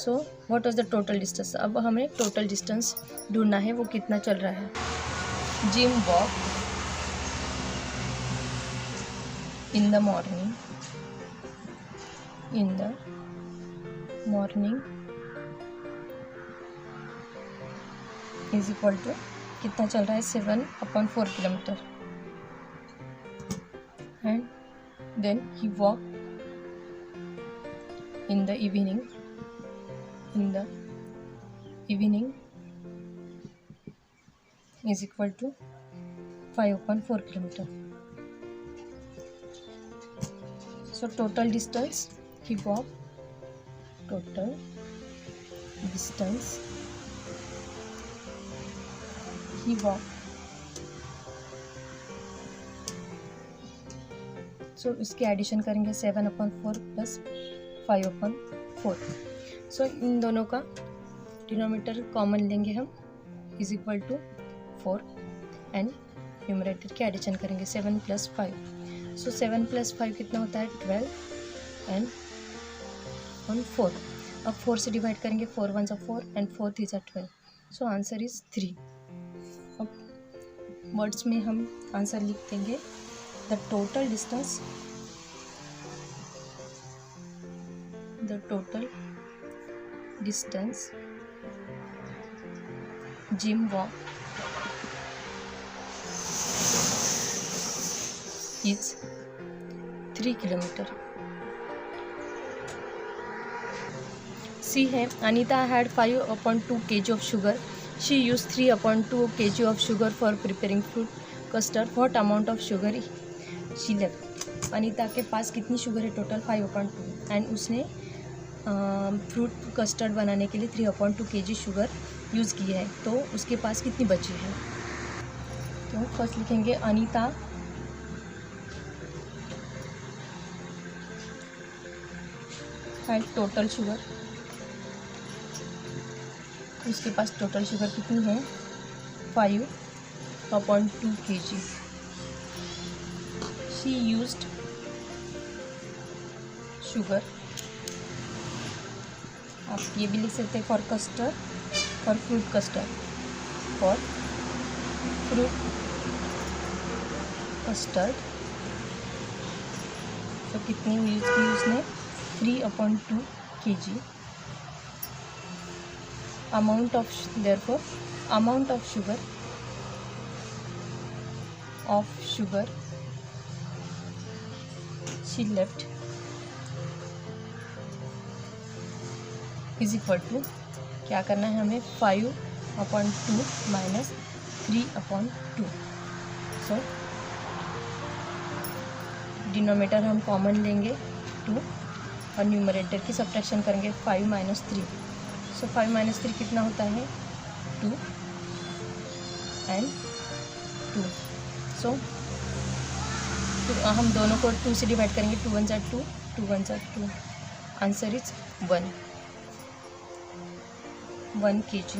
So what was the total distance. अब हमें टोटल डिस्टेंस ढूंढना है, वो कितना चल रहा है. Jim walk in the morning is equal to कितना चल रहा है, 7/4 kilometre, and then he walk in the evening is equal to 5/4 kilometer. So total distance he walked he walk. So इसके एडिशन करेंगे 7/4 प्लस 5/4। सो इन दोनों का डिनोमिनेटर कॉमन लेंगे हम, is equal to 4 and numerator के एडिशन करेंगे 7 + 5। सो 7 + 5 कितना होता है 12 एंड 4। अब 4 से डिवाइड करेंगे, 4 1 = 4 एंड 4 3 = 12। So answer is 3। अब वर्ड्स में हम आंसर लिख देंगे, the total distance Jim walk is 3 kilometre. C है, Anita had 5/2 kg of sugar. She used 3/2 kg of sugar for preparing fruit custard. What amount of sugar she left? Anita के पास कितनी sugar है total 5/2 and उसने fruit custard बनाने के लिए 3/2 kg sugar use की है, तो उसके पास कितनी बची है। तो फर्स्ट लिखेंगे अनीता had टोटल शुगर, उसके पास टोटल शुगर कितनी है 5/2 kg। शी यूज्ड शुगर, आप ये भी लिख सकते हैं for custard, for fruit custard, for fruit custard. तो कितनी यूज की उसने 3/2 kg। amount of sugar she left is equal to, क्या करना है हमें 5/2 माइनस 3/2। सो डिनोमिनेटर हम कॉमन लेंगे 2 और न्यूमरेटर की सब्ट्रैक्शन करेंगे 5 - 3। सो 5 - 3 कितना होता है 2 एंड 2। सो हम दोनों को 2 से डिवाइड करेंगे, 2 1 = 2, 2 1 = 2। Answer is 1 kg।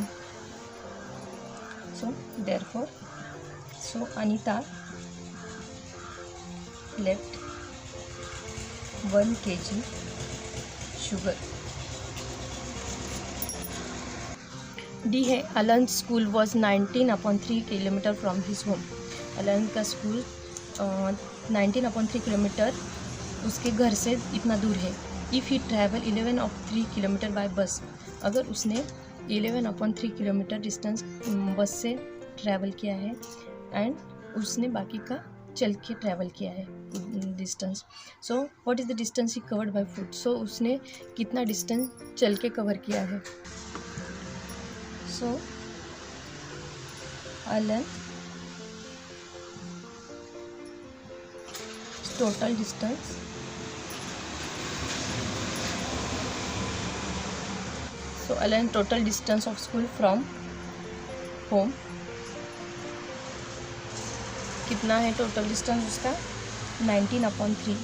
So therefore Anita left 1 kg sugar. D है, Alan school was 19/3 kilometre from his home. Alan का स्कूल 19/3 किलोमीटर उसके घर से इतना दूर है। If he travel 11/3 kilometre by bus, अगर उसने 11/3 किलोमीटर डिस्टेंस बस से ट्रैवल किया है एंड उसने बाकी का चल के ट्रैवल किया है distance. So what is the distance he covered by foot. So उसने कितना डिस्टेंस चल के कवर किया है। So Alan total distance Alan total distance of school from home कितना है टोटल डिस्टेंस उसका 19/3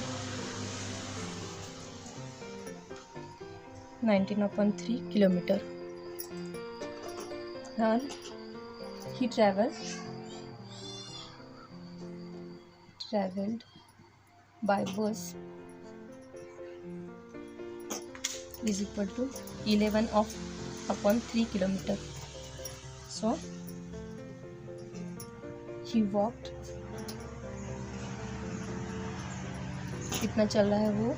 kilometre. Then he traveled by bus is equal to 11/3 kilometer. So he walked, कितना चल रहा है वो,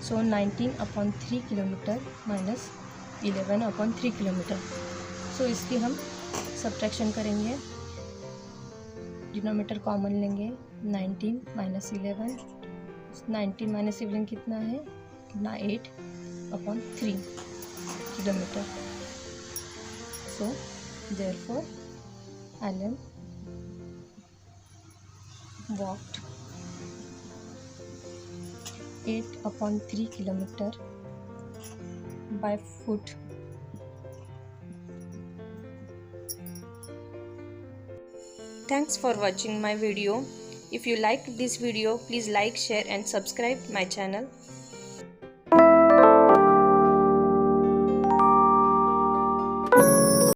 सो 19/3 किलोमीटर माइनस 11/3 किलोमीटर। सो इसकी हम सब्ट्रैक्शन करेंगे, डिनोमिनेटर कॉमन लेंगे 19 - 11। 19 - 11 कितना है, कितना 8/3 kilometre. So therefore Alan walked 8/3 kilometer by foot। Thanks for watching my video. If you like this video, please like, share and subscribe my channel.